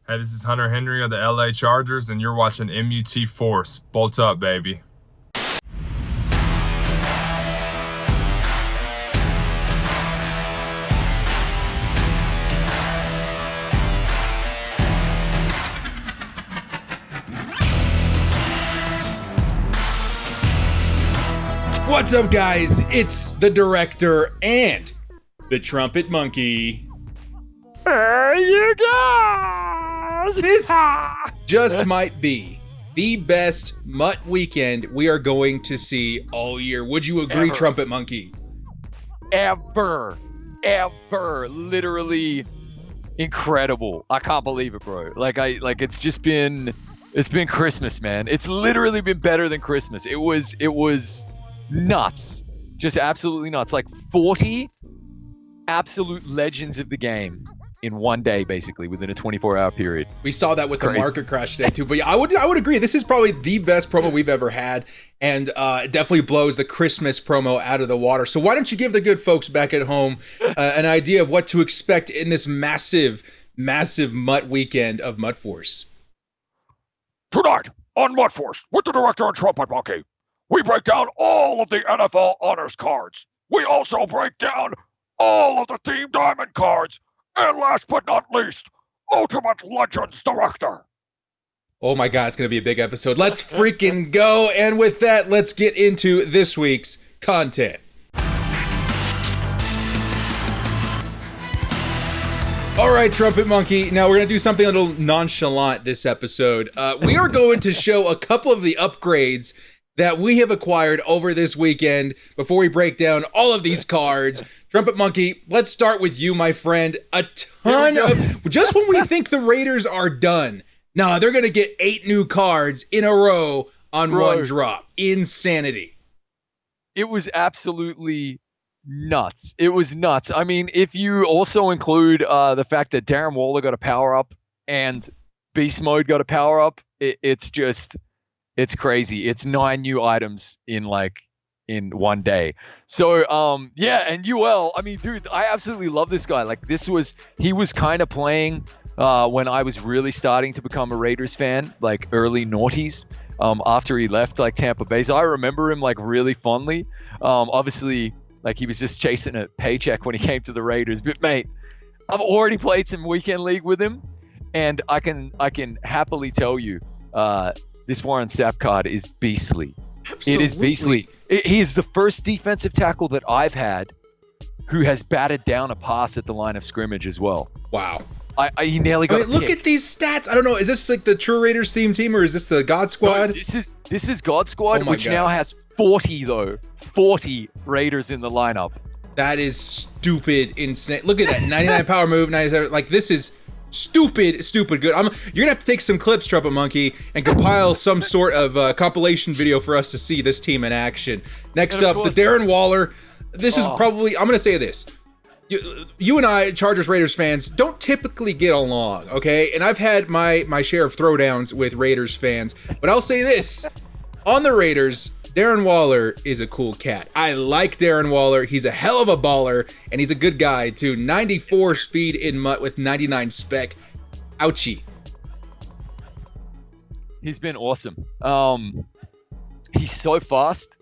Hey, this is Hunter Henry of the LA Chargers, and you're watching MUT Force. Bolt up, baby. What's up, guys? It's the director and the Trumpet Monkey. Hey, you guys! This just might be the best MUT weekend we are going to see all year. Would you agree, Ever. Trumpet Monkey? Ever. Literally incredible. I can't believe it, bro. It's been Christmas, man. It's literally been better than Christmas. It was nuts. Just absolutely nuts. Like 40 absolute legends of the game in one day, basically, within a 24-hour period. We saw that with Crazy. the market crash today, too. But yeah, I would agree. This is probably the best promo we've ever had, and it definitely blows the Christmas promo out of the water. So why don't you give the good folks back at home an idea of what to expect in this massive MUT weekend of MUT Force? Tonight on MUT Force with the director and Trumpetmonkey, we break down all of the NFL honors cards. We also break down all of the Team Diamond cards. And last but not least, Ultimate Legends Director. Oh my God, it's going to be a big episode. Let's freaking go. And with that, let's get into this week's content. All right, Trumpet Monkey. Now we're going to do something a little nonchalant this episode. We are going to show a couple of the upgrades that we have acquired over this weekend before we break down all of these cards. Trumpet Monkey, let's start with you, my friend. A ton of... Just when we think the Raiders are done, no, they're going to get 8 new cards in a row on one drop. Insanity. It was absolutely nuts. It was nuts. I mean, if you also include the fact that Darren Waller got a power-up and Beast Mode got a power-up, it's crazy. It's 9 new items in one day. So and UL, I mean, dude, I absolutely love this guy. Like, he was kind of playing when I was really starting to become a Raiders fan, like early noughties, after he left like Tampa Bay. So I remember him like really fondly. Obviously, like, he was just chasing a paycheck when he came to the Raiders. But mate, I've already played some weekend league with him, and I can happily tell you, this Warren Sapp card is beastly. Absolutely. It is beastly. He is the first defensive tackle that I've had who has batted down a pass at the line of scrimmage as well. Wow. He nearly got a Look pick. at these stats. I don't know. Is this like the True Raiders theme team, or is this the God Squad? No, this is God Squad, Oh my which God. now has 40 Raiders in the lineup. That is stupid, insane. Look at that. 99 power move, 97. Like, this is stupid good. You're gonna have to take some clips, Trumpet Monkey, and compile some sort of compilation video for us to see this team in action. Next up, the Darren Waller. This is probably, I'm gonna say this. You and I, Chargers Raiders fans, don't typically get along, okay? And I've had my share of throwdowns with Raiders fans, but I'll say this. On the Raiders, Darren Waller is a cool cat. I like Darren Waller. He's a hell of a baller, and he's a good guy, too. 94 speed in MUT with 99 spec. Ouchie. He's been awesome. He's so fast,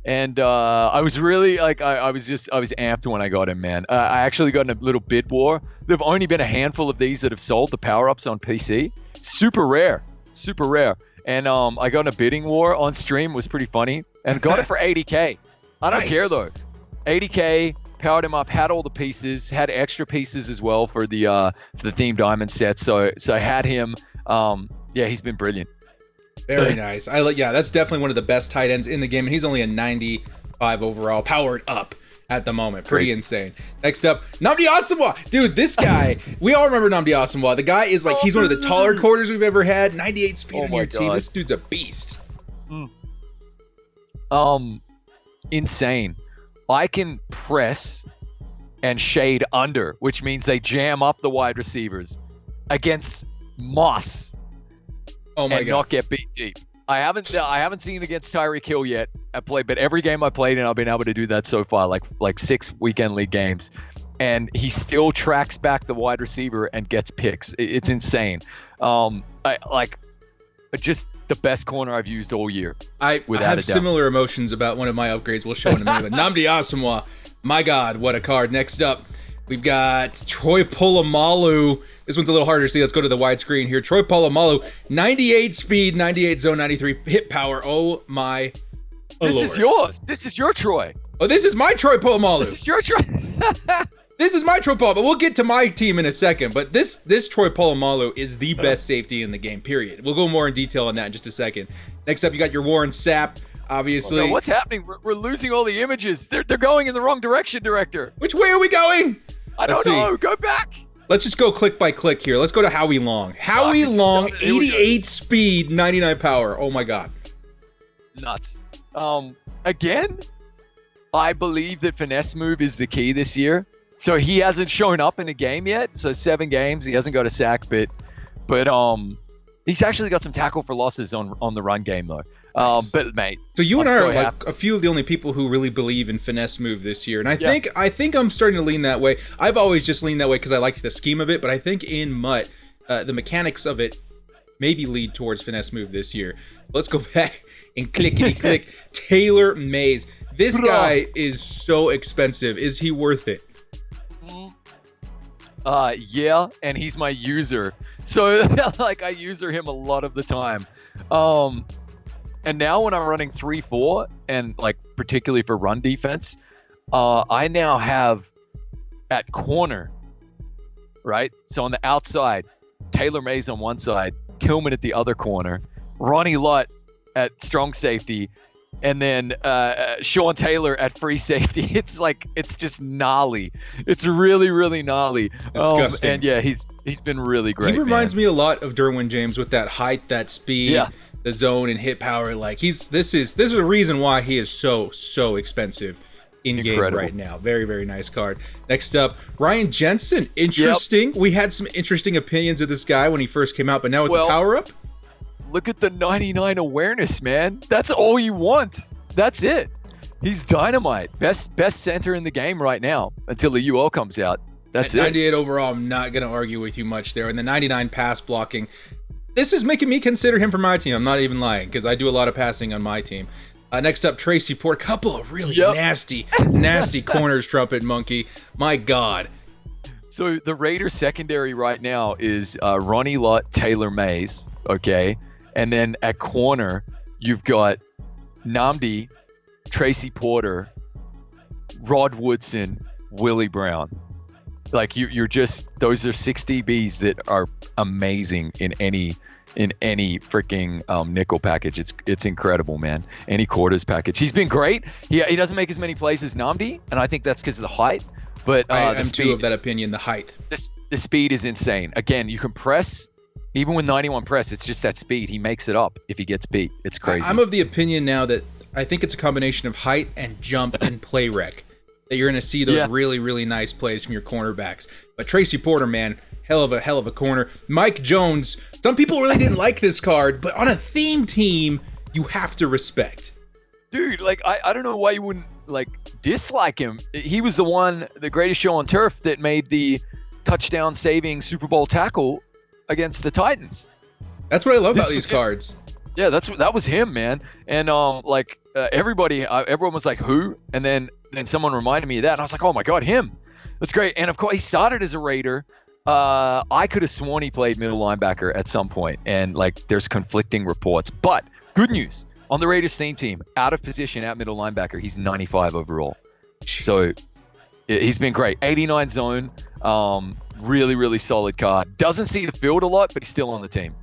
and I was really I was amped when I got him, man. I actually got in a little bid war. There've only been a handful of these that have sold the power-ups on PC. Super rare. And I got in a bidding war on stream. It was pretty funny, and got it for 80K. I don't care though. 80K, powered him up, had all the pieces, had extra pieces as well for the Team Diamond set. So I had him. He's been brilliant. Very nice. That's definitely one of the best tight ends in the game, and he's only a 95 overall, powered up at the moment. Pretty insane. Next up, Nnamdi Asomugha. Dude, this guy, we all remember Nnamdi Asomugha. The guy is he's one of the taller quarters we've ever had. 98 speed on your team. This dude's a beast. Insane. I can press and shade under, which means they jam up the wide receivers against Moss. Oh my and God. not get beat deep. I haven't seen it against Tyreek Hill yet at play, but every game I played in, I've been able to do that so far, like 6 weekend league games. and he still tracks back the wide receiver and gets picks. It's insane. Just the best corner I've used all year. I have similar emotions about one of my upgrades. We'll show in a minute. But Nnamdi Asomugha, my God, what a card. Next up, we've got Troy Polamalu. This one's a little harder to see. Let's go to the widescreen here. Troy Polamalu, 98 speed, 98 zone, 93 hit power. Oh my This Lord. is yours. This is your Troy. Oh, this is my Troy Polamalu. This is your Troy. This is my Troy Polamalu, but we'll get to my team in a second. But this Troy Polamalu is the best safety in the game, period. We'll go more in detail on that in just a second. Next up, you got your Warren Sapp, obviously. Oh, no, what's happening? We're losing all the images. They're going in the wrong direction, director. Which way are we going? I don't know. Go back. Let's just go click by click here. Let's go to Howie Long. Howie Long, 88 speed, 99 power. Oh my God. Nuts. Again, I believe that finesse move is the key this year. So he hasn't shown up in a game yet. So 7 games, he hasn't got a sack, but he's actually got some tackle for losses on the run game though. Nice. But mate, so you and I so are like happy. a few of the only people who really believe in finesse move this year, and I think I'm starting to lean that way. I've always just leaned that way because I liked the scheme of it, but I think in MUT, the mechanics of it maybe lead towards finesse move this year. Let's go back and clickety click. Taylor Mays. This guy is so expensive. Is he worth it? Yeah, and he's my user. So like I user him a lot of the time. And now when I'm running 3-4 and like particularly for run defense, I now have at corner, right? So on the outside, Taylor Mays on one side, Tillman at the other corner, Ronnie Lott at strong safety, and then Sean Taylor at free safety. It's just gnarly. It's really, really gnarly. Disgusting. And yeah, he's been really great. He reminds me a lot of Derwin James with that height, that speed, the zone and hit power. Like this is a reason why he is so expensive in game right now. Very, very nice card. Next up, Ryan Jensen. Interesting. Yep. We had some interesting opinions of this guy when he first came out, but now with the power up. Look at the 99 awareness, man. That's all you want. That's it. He's dynamite. Best center in the game right now until the UL comes out. That's it. 98 overall, I'm not going to argue with you much there. And the 99 pass blocking. This is making me consider him for my team. I'm not even lying because I do a lot of passing on my team. Next up, Tracy Porter. Couple of really nasty corners, Trumpetmonkey. My God. So the Raiders secondary right now is Ronnie Lott, Taylor Mays, okay? And then at corner, you've got Nnamdi, Tracy Porter, Rod Woodson, Willie Brown. Like you're just, those are 6 DBs that are amazing in any freaking nickel package. It's incredible, man. Any quarters package. He's been great. He doesn't make as many plays as Nnamdi, and I think that's because of the height. But I'm too of that opinion. The height. The speed is insane. Again, you can press. Even with 91 press, it's just that speed. He makes it up if he gets beat. It's crazy. I'm of the opinion now that I think it's a combination of height and jump and play rec. That you're going to see those really, really nice plays from your cornerbacks. But Tracy Porter, man, hell of a corner. Mike Jones. Some people really didn't like this card, but on a theme team, you have to respect. Dude, like, I don't know why you wouldn't, like, dislike him. He was the greatest show on turf that made the touchdown-saving Super Bowl tackle against the Titans. That's what I love about these cards. Yeah, that was him, man. And everyone was like, who? And then someone reminded me of that, and I was like, oh my God, him. That's great. And of course, he started as a Raider. I could have sworn he played middle linebacker at some point, and like there's conflicting reports. But good news on the Raiders team, out of position at middle linebacker, he's 95 overall. Jeez. So he's been great. 89 zone. Really, really solid card. Doesn't see the field a lot, but he's still on the team.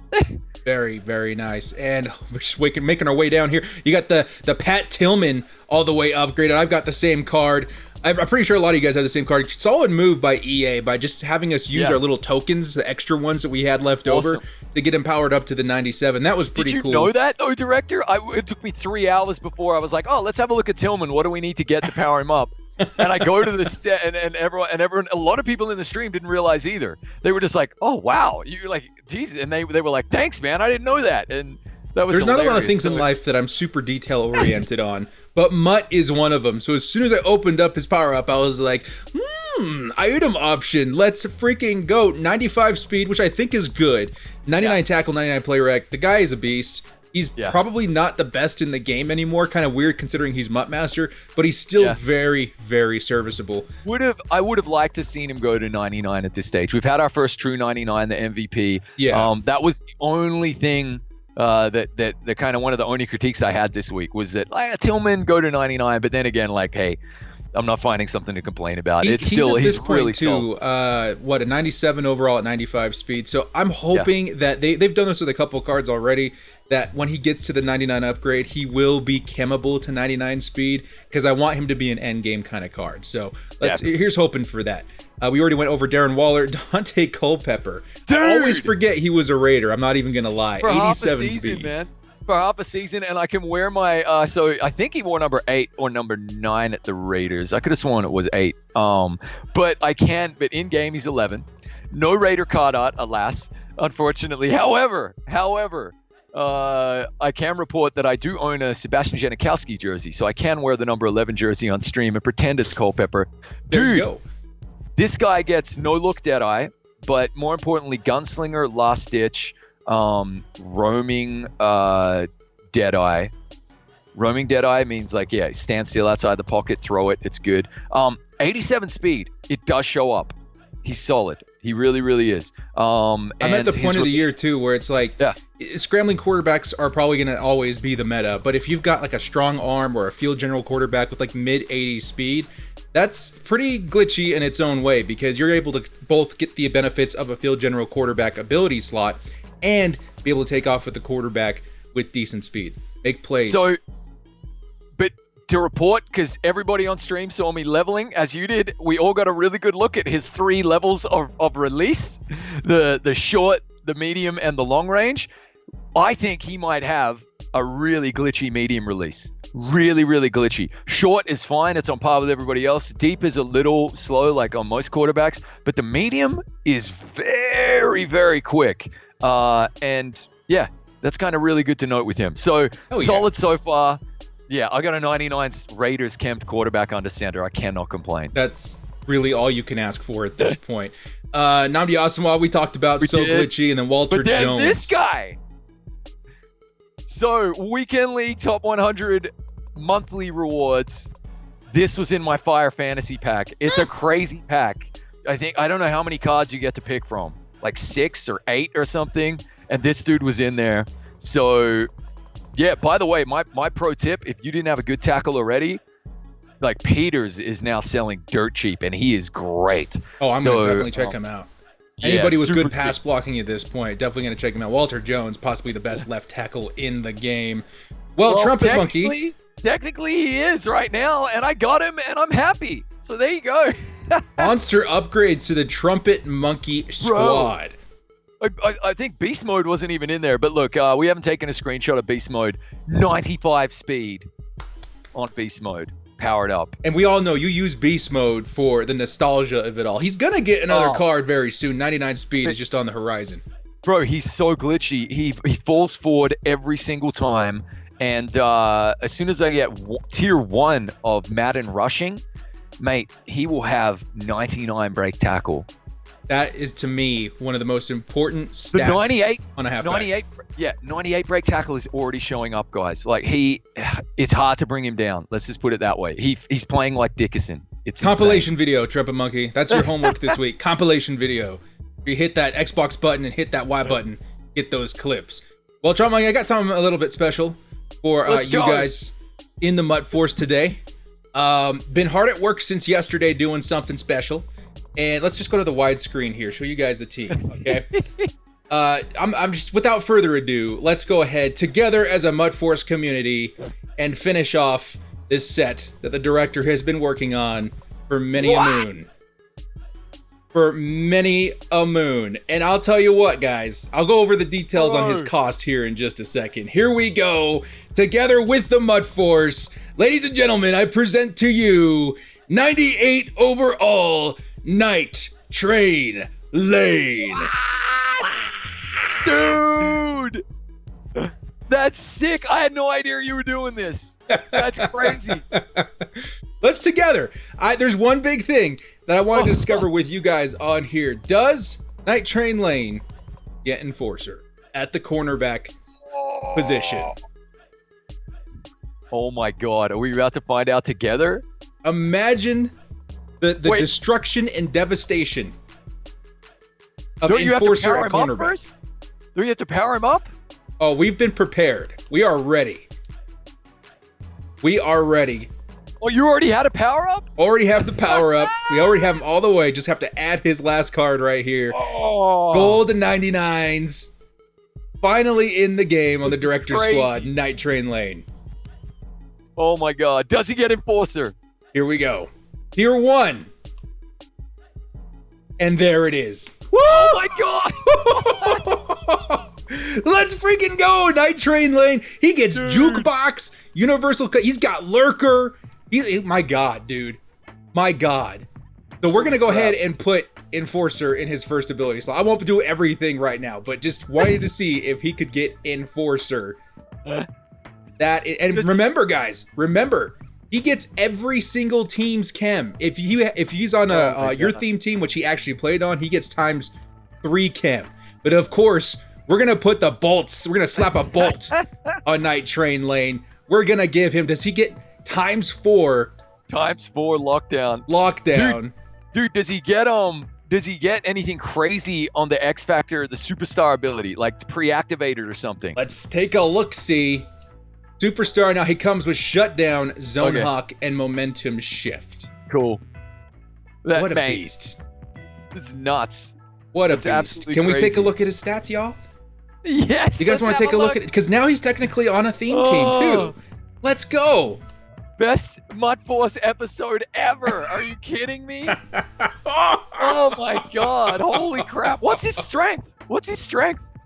Very, very nice. And we're just making our way down here. You got the Pat Tillman all the way upgraded. I've got the same card. I'm pretty sure a lot of you guys have the same card. Solid move by EA by just having us use our little tokens, the extra ones that we had left over, to get him powered up to the 97. That was pretty cool. Did you know that, though, Director? It took me 3 hours before I was like, oh, let's have a look at Tillman. What do we need to get to power him up? And I go to the set, and everyone, a lot of people in the stream didn't realize either. They were just like, "Oh wow, you're like, Jesus," and they were like, "Thanks, man, I didn't know that." And that was There's hilarious. not a lot of things in life that I'm super detail oriented on, but MUT is one of them. So as soon as I opened up his power up, I was like, Item option. Let's freaking go. 95 speed, which I think is good. 99 tackle, 99 play rec. The guy is a beast. He's probably not the best in the game anymore. Kind of weird considering he's MUT Master, but he's still very, very serviceable. I would have liked to seen him go to 99 at this stage. We've had our first true 99, the MVP. Yeah. That was the only thing that kind of one of the only critiques I had this week was that Tillman go to 99, but then again, like, hey, I'm not finding something to complain about. He's really solid. A 97 overall at 95 speed. So I'm hoping that they've done this with a couple cards already, that when he gets to the 99 upgrade, he will be chemable to 99 speed, because I want him to be an end game kind of card. So here's hoping for that. We already went over Darren Waller, Dante Culpepper. Dude! I always forget he was a Raider. I'm not even gonna lie. For 87 half a season, speed, man. For half a season, and I can wear my so I think he wore number 8 or number 9 at the Raiders. I could have sworn it was 8. But in game he's 11. No Raider card art, alas, unfortunately. However, I can report that I do own a Sebastian Janikowski jersey, so I can wear the number 11 jersey on stream and pretend it's Culpepper. There you go. This guy gets no look Deadeye, but more importantly, Gunslinger, Last Ditch, roaming Deadeye. Roaming Deadeye means stand still outside the pocket, throw it, it's good. 87 speed, it does show up. He's solid. He really, really is. I'm at the point of the year too where it's like, scrambling quarterbacks are probably going to always be the meta, but if you've got like a strong arm or a field general quarterback with like mid 80s speed, that's pretty glitchy in its own way, because you're able to both get the benefits of a field general quarterback ability slot and be able to take off with the quarterback with decent speed, make plays. So, but to report, because everybody on stream saw me leveling as you did, we all got a really good look at his 3 levels of release, the short, the medium, and the long range. I think he might have a really glitchy medium release. Really, really glitchy. Short is fine. It's on par with everybody else. Deep is a little slow, like on most quarterbacks. But the medium is very, very quick. And yeah, that's kind of really good to note with him. So solid so far. Yeah, I got a 99 Raiders Kemp quarterback under center. I cannot complain. That's really all you can ask for at this point. Nnamdi Asomugha, we talked about, glitchy, and then Walter Jones. This guy. So, Weekend League Top 100 monthly rewards. This was in my Fire Fantasy pack. It's a crazy pack. I don't know how many cards you get to pick from. Like 6 or 8 or something. And this dude was in there. So, yeah, by the way, my pro tip, if you didn't have a good tackle already, like Peters is now selling dirt cheap, and he is great. Oh, I'm going to definitely check him out. Anybody with good pass blocking at this point, definitely going to check him out. Walter Jones, possibly the best left tackle in the game. Well Trumpetmonkey. Technically, he is right now, and I got him, and I'm happy. So there you go. Monster upgrades to the Trumpetmonkey squad. I think Beast Mode wasn't even in there, but look, we haven't taken a screenshot of Beast Mode. 95 speed on Beast Mode. Powered up. And we all know you use Beast Mode for the nostalgia of it all. He's gonna get another card very soon. 99 speed is just on the horizon. Bro, he's so glitchy. He falls forward every single time. And as soon as I get tier 1 of Madden rushing, mate, he will have 99 break tackle. That is, to me, one of the most important stats 98, on a halfback. 98 break tackle is already showing up, guys. Like, it's hard to bring him down. Let's just put it that way. He's playing like Dickerson. It's compilation insane. video, Trumpetmonkey. That's your homework this week. Compilation video. You hit that Xbox button and hit that Y button. Get those clips. Well, Trumpetmonkey, I got something a little bit special for you guys in the MUT Force today. Been hard at work since yesterday doing something special. And let's just go to the widescreen here, show you guys the team, okay? I'm just, without further ado, let's go ahead together as a MUT Force community and finish off this set that the director has been working on for many a moon. For many a moon. And I'll tell you what, guys, I'll go over the details on his cost here in just a second. Here we go, together with the MUT Force. Ladies and gentlemen, I present to you 98 overall Night Train Lane. Dude, that's sick. I had no idea you were doing this. That's crazy. Let's together. There's one big thing. that I wanted to discover with you guys on here. Does Night Train Lane get Enforcer at the cornerback position? Oh my God. Are we about to find out together? Imagine the Wait. destruction and devastation of Don't you have to Enforcer power at him up cornerback. first? Don't you have to power him up? Oh, we've been prepared. We are ready. We are ready. Oh, you already had a power up? Already have the power up. We already have him all the way. Just have to add his last card right here. Oh. Gold and 99s. Finally in the game on the This is Director crazy. Squad, Night Train Lane. Oh my God. Does he get Enforcer? Here we go. Tier 1. And there it is. Woo! Oh my God. Let's freaking go, Night Train Lane. He gets Dude. Jukebox, Universal. He's got Lurker. My God, dude. My God. So we're going to go ahead and put Enforcer in his first ability. So I won't do everything right now, but just wanted to see if he could get Enforcer. Remember, guys, he gets every single team's chem. If he's on your theme team, which he actually played on, he gets times 3 chem. But of course, we're gonna put the bolts. We're gonna slap a bolt on Night Train Lane. We're gonna give him. Does he get times 4 Times 4 lockdown. lockdown? Dude, does he get anything crazy on the X Factor, the superstar ability, like pre-activated or something? Let's take a look. See, Superstar. Now he comes with Shutdown, Zone Okay. Hawk, and Momentum Shift. Cool. That, What a man, beast! This is nuts. What a That's beast! absolutely Can we take a crazy. look at his stats, y'all? Yes. You guys want to take a look at it? Because now he's technically on a theme team too. Let's go. Best Mud Force episode ever. Are you kidding me? Oh my God. Holy crap. What's his strength?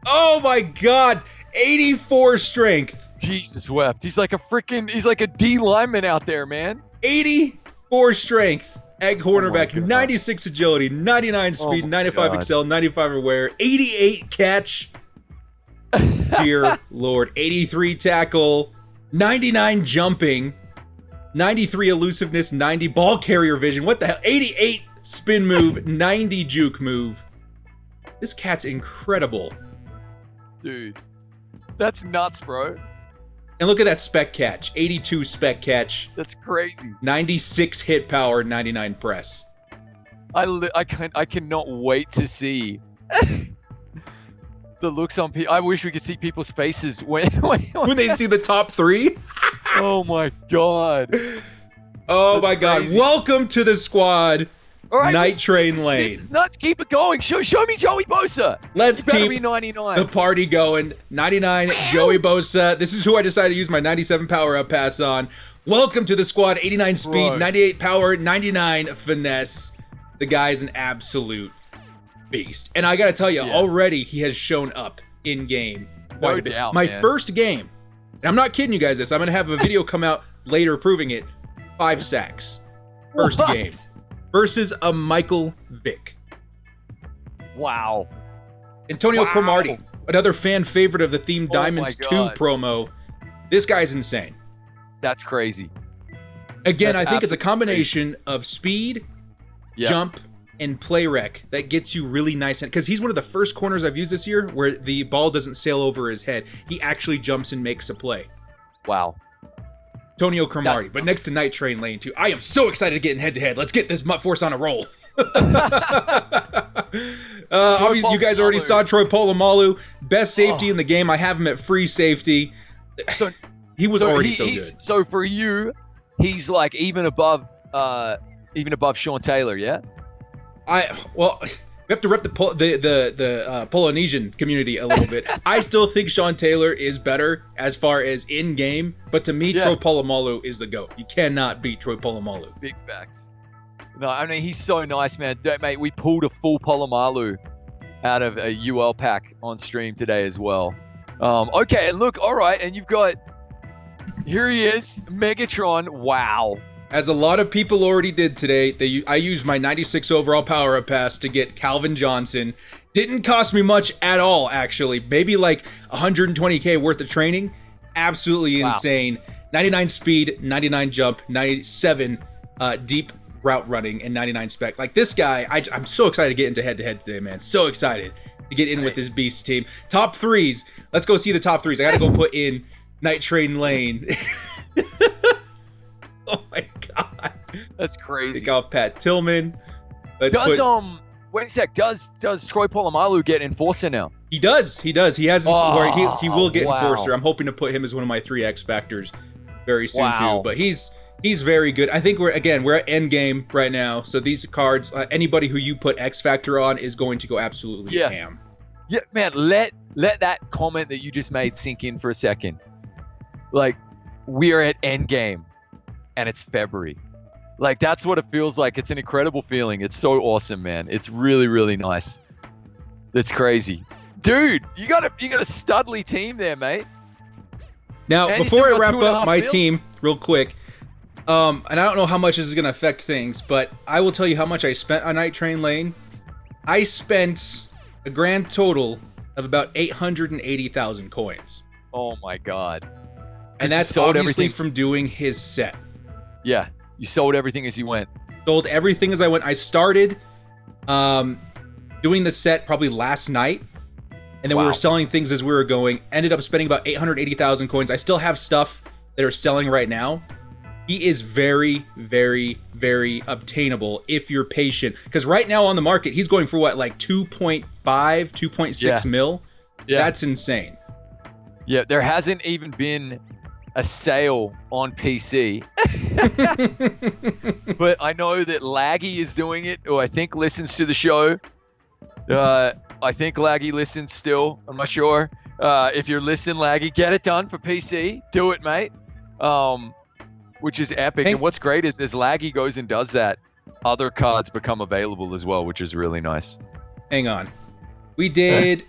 Oh my God. 84 strength. Jesus wept. He's like a D lineman out there, man. 84 strength at cornerback, God. 96 agility, 99 Oh speed, my 95 God. excel, 95 aware, 88 catch. Dear Lord. 83 tackle, 99 jumping, 93 elusiveness, 90 ball carrier vision. What the hell? 88 spin move, 90 juke move. This cat's incredible. Dude. That's nuts, bro. And look at that spec catch. 82 spec catch, That's crazy. 96 hit power, 99 press. I cannot wait to see the looks on people. I wish we could see people's faces when When they see the top 3. Oh my God. Oh That's my God. crazy. Welcome to the squad. All right, Night Train Lane. This is nuts. Keep it going. Show me Joey Bosa. Let's He better keep be 99. the party going. 99, Joey Bosa. This is who I decided to use my 97 power up pass on. Welcome to the squad. 89 speed, Right. 98 power, 99 finesse. The guy's an absolute beast. And I gotta tell you, Yeah. already he has shown up in game. No quite a bit. doubt, My man. first game, and I'm not kidding you guys this, I'm gonna have a video come out later proving it. 5 sacks. First What? game. Versus a Michael Vick. Wow. Antonio Wow. Cromartie, another fan favorite of the Theme Oh my Diamonds 2 God. promo. This guy's insane. That's crazy. Again, That's I think it's a absolutely combination of speed, Yeah. jump, and play rec that gets you really nice. Because he's one of the first corners I've used this year where the ball doesn't sail over his head. He actually jumps and makes a play. Wow. Antonio Cromartie, That's- but next to Night Train Lane 2. I am so excited to get in head-to-head. Let's get this Mutt Force on a roll. Obviously, you guys already Polamalu. saw Troy Polamalu, best safety in the game. I have him at free safety. So- He was already so he's, good. So for you, he's like even above Sean Taylor, yeah? We have to rep the Polynesian community a little bit. I still think Sean Taylor is better as far as in game, but to me, Yeah. Troy Polamalu is the GOAT. You cannot beat Troy Polamalu. Big facts. No, I mean he's so nice, man. Mate, we pulled a full Polamalu out of a UL pack on stream today as well. Okay, look, all right, and you've got here he is, Megatron. Wow. As a lot of people already did today, I used my 96 overall power up pass to get Calvin Johnson. Didn't cost me much at all, actually. Maybe like 120K worth of training. Absolutely Wow. insane. 99 speed, 99 jump, 97 deep route running and 99 spec. Like this guy, I'm so excited to get into head-to-head today, man. So excited to get in with this beast team. Top threes. Let's go see the top threes. I gotta go put in Night Train Lane. Oh my god. That's crazy. Take off Pat Tillman. Wait a sec. Does Troy Polamalu get Enforcer now? He does. He has Oh, he will get wow. Enforcer. I'm hoping to put him as one of my 3 X factors very soon Wow. too. But he's very good. I think we're at end game right now. So these cards, anybody who you put X Factor on is going to go absolutely ham. Yeah, man. Let that comment that you just made sink in for a second. Like, we are at end game, and it's February. Like, that's what it feels like. It's an incredible feeling. It's so awesome, man. It's really, really nice. That's crazy. Dude, you got a studly team there, mate. Now, And you before still I got wrap 2.5 up my mil? team real quick, and I don't know how much this is going to affect things, but I will tell you how much I spent on Night Train Lane. I spent a grand total of about 880,000 coins. Oh, my God. And you that's sold obviously everything. from doing his set. Yeah, you sold everything as you went. Sold everything as I went. I started doing the set probably last night, and then we Wow. were selling things as we were going. Ended up spending about 880,000 coins. I still have stuff that are selling right now. He is very, very, very obtainable if you're patient. Because right now on the market, he's going for what, like 2.5, 2.6 mil? Yeah. That's insane. Yeah, there hasn't even been a sale on PC. But I know that Laggy is doing it, who I think listens to the show. I think Laggy listens still. I'm not sure. If you're listening, Laggy, get it done for PC. Do it, mate. Which is epic. Hey. And what's great is as Laggy goes and does that, other cards become available as well, which is really nice. Hang on. We did...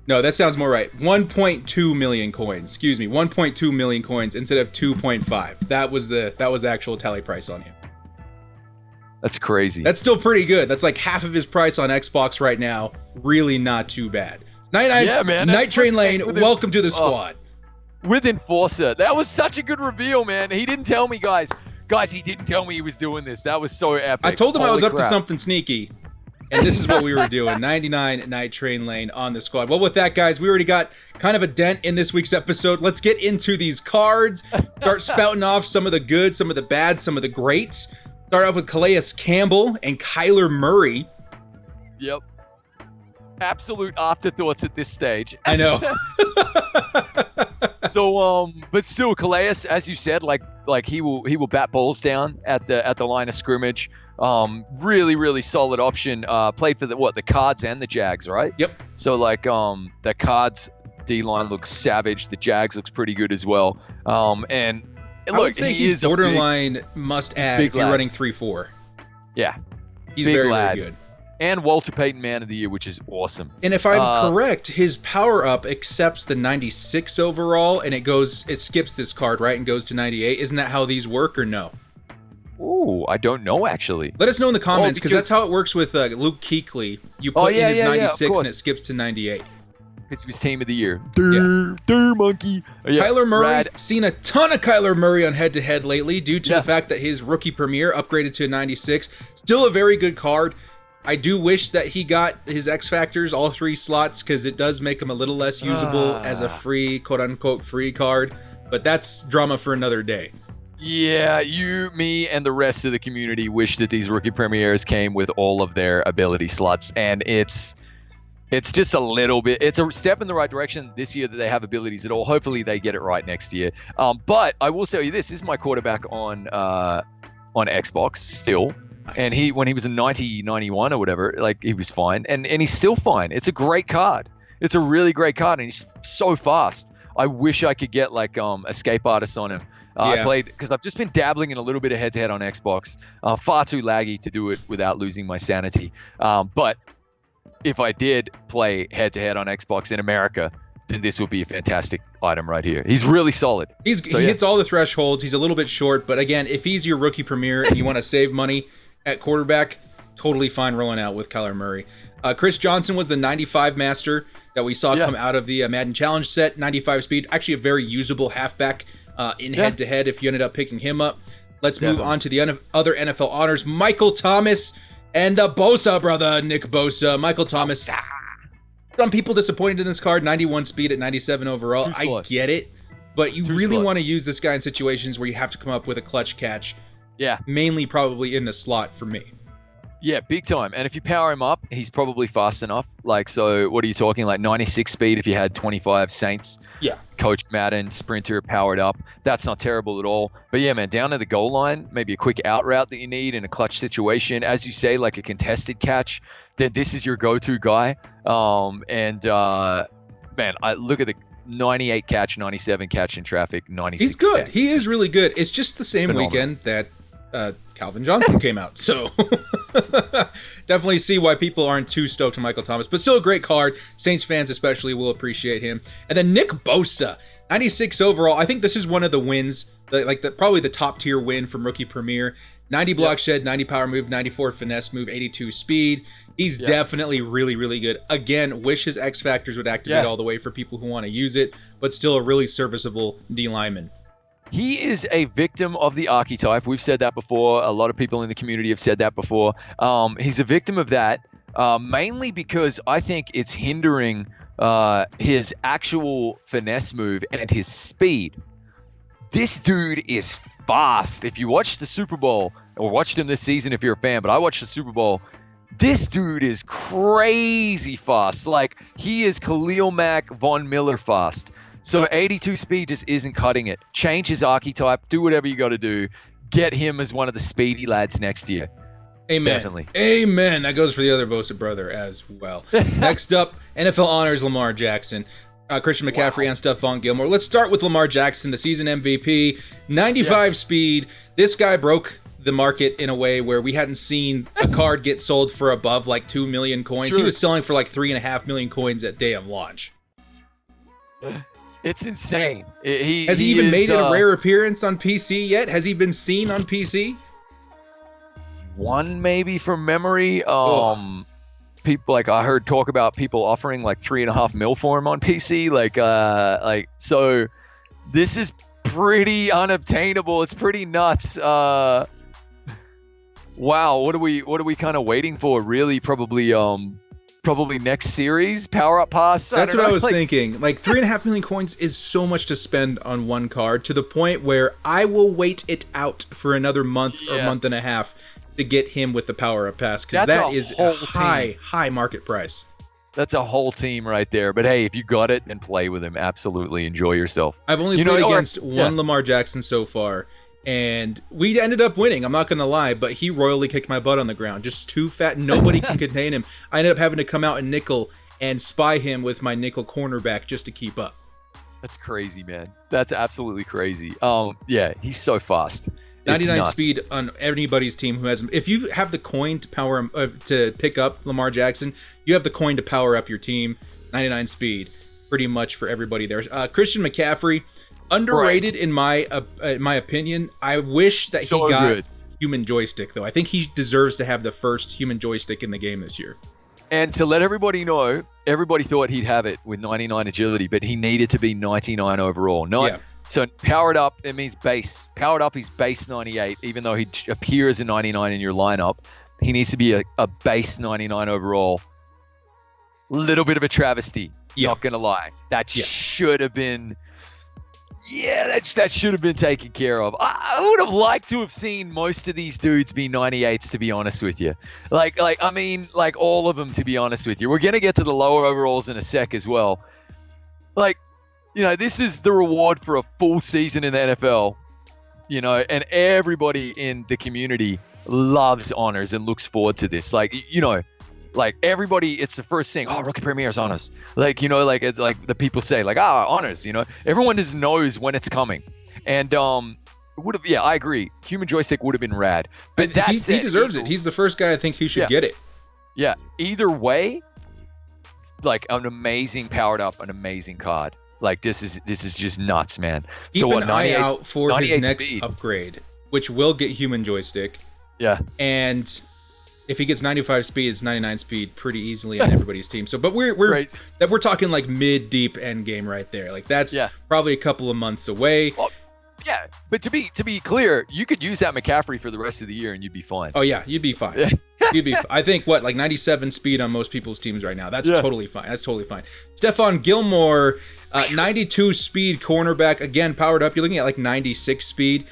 No, that sounds more right. 1.2 million coins. Excuse me, 1.2 million coins instead of 2.5. That was the actual tally price on him. That's crazy. That's still pretty good. That's like half of his price on Xbox right now. Really not too bad. Yeah, man. Night Train Lane, With welcome to the squad. With Enforcer. That was such a good reveal, man. He didn't tell me, guys. Guys, he didn't tell me he was doing this. That was so epic. I told him I was Holy up to crap. something sneaky. And this is what we were doing. 99 Night Train Lane on the squad. Well, with that, guys, we already got kind of a dent in this week's episode. Let's get into these cards. Start spouting off some of the good, some of the bad, some of the greats. Start off with Calais Campbell and Kyler Murray. Yep. Absolute afterthoughts at this stage. I know. So, but still, Calais, as you said, like he will bat balls down at the line of scrimmage. Really, really solid option. Played for the Cards and the Jags, right? Yep. So the Cards D line looks savage. The Jags looks pretty good as well. And look, I would say he he's is a borderline must-add big if you're lad. running 3-4. Yeah, He's big very, lad. very good. And Walter Payton Man of the Year, which is awesome. And if I'm correct, his power-up accepts the 96 overall, and it skips this card, right, and goes to 98. Isn't that how these work, or no? Ooh, I don't know actually. Let us know in the comments, because because- that's how it works with Luke Kuechly. You put yeah, in his yeah, yeah, of 96 and course. it skips to 98. Because he was Team of the Year. Yeah. Monkey. Yeah, Kyler Murray, rad. seen a ton of Kyler Murray on head-to-head lately due to Yeah. the fact that his rookie premiere upgraded to a 96. Still a very good card. I do wish that he got his X Factors, all 3 slots, because it does make him a little less usable as a free, quote-unquote, free card. But that's drama for another day. Yeah, you, me, and the rest of the community wish that these rookie premieres came with all of their ability slots, and it's just a little bit. It's a step in the right direction this year that they have abilities at all. Hopefully, they get it right next year. But I will tell you this: is my quarterback on Xbox still. Nice. And when he was a 90, 91 or whatever, like he was fine, and he's still fine. It's a great card. It's a really great card, and he's so fast. I wish I could get like Escape Artist on him. I played because I've just been dabbling in a little bit of head-to-head on Xbox. Far too laggy to do it without losing my sanity. But if I did play head-to-head on Xbox in America, then this would be a fantastic item right here. He's really solid. He hits all the thresholds. He's a little bit short, but again, if he's your rookie premiere and you want to save money at quarterback, totally fine rolling out with Kyler Murray. Chris Johnson was the 95 master that we saw come out of the Madden Challenge set. 95 speed, actually a very usable halfback in head-to-head if you ended up picking him up. Let's move on to the other NFL honors. Michael Thomas and the Bosa brother, Nick Bosa. Michael Thomas. Some people disappointed in this card. 91 speed at 97 overall. I get it. But you really want to use this guy in situations where you have to come up with a clutch catch. Yeah. Mainly probably in the slot for me. Yeah, big time. And if you power him up, he's probably fast enough. Like, so what are you talking? Like 96 speed if you had 25 Saints. Yeah. Coach Madden, sprinter, powered up. That's not terrible at all. But yeah, man, down to the goal line, maybe a quick out route that you need in a clutch situation. As you say, like a contested catch, then this is your go-to guy. Man, I look at the 98 catch, 97 catch in traffic, 96 He's good. catch. He is really good. It's just the same weekend that Calvin Johnson came out. So definitely see why people aren't too stoked on Michael Thomas, but still a great card. Saints fans especially will appreciate him. And then Nick Bosa, 96 overall. I think this is one of the wins, probably the top tier win from Rookie Premier. 90 block shed, 90 power move, 94 finesse move, 82 speed. He's definitely really, really good. Again, wish his X factors would activate all the way for people who want to use it, but still a really serviceable D lineman. He is a victim of the archetype. We've said that before. A lot of people in the community have said that before. He's a victim of that, mainly because I think it's hindering his actual finesse move and his speed. This dude is fast. If you watched the Super Bowl, or watched him this season if you're a fan, but I watched the Super Bowl, this dude is crazy fast. Like, he is Khalil Mack, Von Miller fast. So 82 speed just isn't cutting it. Change his archetype. Do whatever you got to do. Get him as one of the speedy lads next year. Amen. Definitely. Amen. That goes for the other Bosa brother as well. Next up, NFL honors Lamar Jackson. Christian McCaffrey and Stephon Gilmore. Let's start with Lamar Jackson, the season MVP. 95 speed. This guy broke the market in a way where we hadn't seen a card get sold for above like 2 million coins. He was selling for like 3.5 million coins at day of launch. It's insane. Has he even made a rare appearance on PC yet? Has he been seen on PC? One maybe from memory. People, like, I heard talk about people offering like 3.5 mil for him on PC. So this is pretty unobtainable. It's pretty nuts. Wow, what are we kind of waiting for? Really, probably next series, power up pass. That's what I was thinking. Like 3.5 million coins is so much to spend on one card, to the point where I will wait it out for another month or month and a half to get him with the power up pass, because that is a high market price. That's a whole team right there. But hey, if you got it, then play with him. Absolutely enjoy yourself. I've only played against one Lamar Jackson so far, and we ended up winning. I'm not going to lie, but he royally kicked my butt on the ground. Just too fat. Nobody can contain him. I ended up having to come out and nickel and spy him with my nickel cornerback just to keep up. That's crazy, man. That's absolutely crazy. Yeah, he's so fast. 99 speed on anybody's team who has him. If you have the coin to power him, to pick up Lamar Jackson, you have the coin to power up your team. 99 speed, pretty much for everybody there. Christian McCaffrey, underrated in my opinion. I wish that he got human joystick, though. I think he deserves to have the first human joystick in the game this year. And to let everybody know, everybody thought he'd have it with 99 agility, but he needed to be 99 overall. So powered up, it means base. Powered up, he's base 98, even though he appears a 99 in your lineup. He needs to be a base 99 overall. Little bit of a travesty, not gonna lie. That should have been, that should have been taken care of. I would have liked to have seen most of these dudes be 98s, to be honest with you. Like all of them, to be honest with you. We're gonna get to the lower overalls in a sec as well. This is the reward for a full season in the NFL, and everybody in the community loves honors and looks forward to this. Everybody, it's the first thing. Oh, Rookie Premier's honors. It's like the people say, honors, everyone just knows when it's coming. And would have, I agree. Human joystick would have been rad. But he deserves it. He's the first guy I think who should get it. Yeah. Either way, an amazing powered up, an amazing card. This is just nuts, man. Keep an eye out for his next upgrade, which will get human joystick. Yeah. And if he gets 95 speed, it's 99 speed pretty easily on everybody's team. So, but we're talking like mid deep end game right there. That's probably a couple of months away. Well, Yeah, but to be clear, you could use that McCaffrey for the rest of the year and you'd be fine. Oh yeah, you'd be fine. I think like 97 speed on most people's teams right now. That's totally fine. That's totally fine. Stephon Gilmore, 92 speed cornerback, again powered up. You're looking at like 96 speed.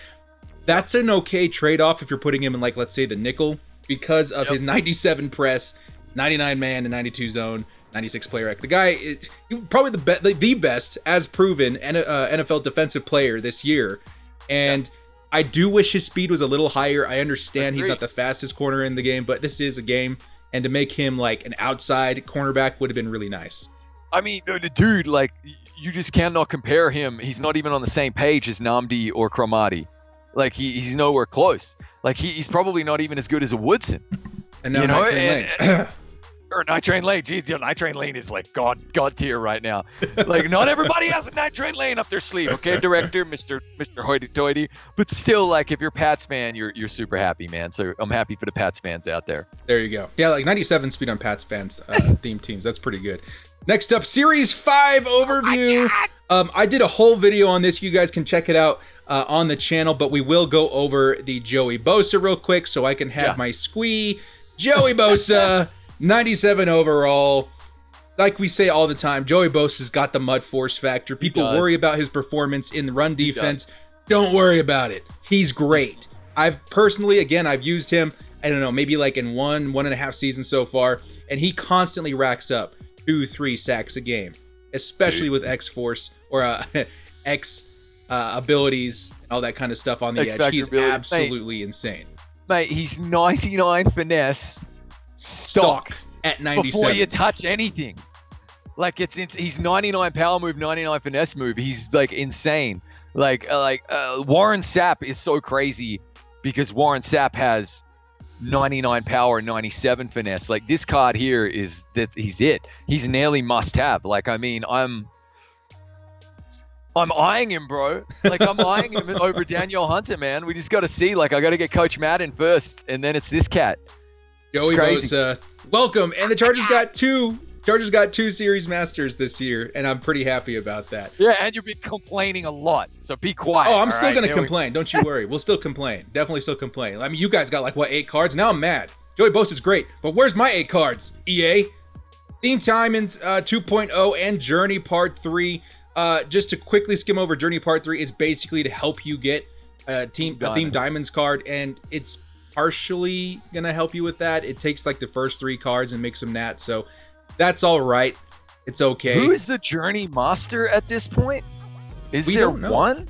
That's an okay trade-off if you're putting him in, like, let's say the nickel, because of his 97 press, 99 man and 92 zone, 96 player. The guy is probably the best, as proven, NFL defensive player this year. And I do wish his speed was a little higher. I understand he's not the fastest corner in the game, but this is a game, and to make him like an outside cornerback would have been really nice. I mean, dude, like, you just cannot compare him. He's not even on the same page as Namdi or Cromartie. Like, he's nowhere close. Like, he's probably not even as good as a Woodson. And now Night Train Lane. Or Night Train Lane. Geez, Night Train Lane is like God tier right now. Like, not everybody has a Night Train Lane up their sleeve, okay, director, Mr. Hoity-toity. But still, like, if you're a Pats fan, you're super happy, man. So I'm happy for the Pats fans out there. There you go. Yeah, like 97 speed on Pats fans theme teams. That's pretty good. Next up, Series 5 overview. I did a whole video on this. You guys can check it out on the channel, but we will go over the Joey Bosa real quick so I can have my squee. Joey Bosa, 97 overall. Like we say all the time, Joey Bosa's got the mud force factor. People worry about his performance in the run defense. Don't worry about it. He's great. I've used him, I don't know, maybe like in one and a half seasons so far, and he constantly racks up 2-3 sacks a game, especially with X-Force or X abilities, all that kind of stuff on the edge. He's absolutely insane. Mate, he's 99 finesse stock at 97 before you touch anything. Like, he's 99 power move, 99 finesse move. He's like insane. Like Warren Sapp is so crazy because Warren Sapp has 99 power, 97 finesse. Like, this card here is that he's it. He's nearly must have. Like, I mean, I'm eyeing him, bro. Like, I'm eyeing him over Daniel Hunter, man. We just got to see. Like, I got to get Coach Madden first, and then it's this cat. Joey Bosa, welcome. And the Chargers got two Series Masters this year, and I'm pretty happy about that. Yeah, and you've been complaining a lot, so be quiet. Oh, I'm still going to complain. Don't you worry. We'll still complain. Definitely still complain. I mean, you guys got like, 8 cards? Now I'm mad. Joey Bosa's great, but where's my 8 cards, EA? Theme Time in 2.0 and Journey Part 3. Just to quickly skim over Journey Part 3, it's basically to help you get a Theme Diamonds card, and it's partially going to help you with that. It takes like the first 3 cards and makes them nat, so that's all right. It's okay. Who is the Journey Master at this point? Is there one?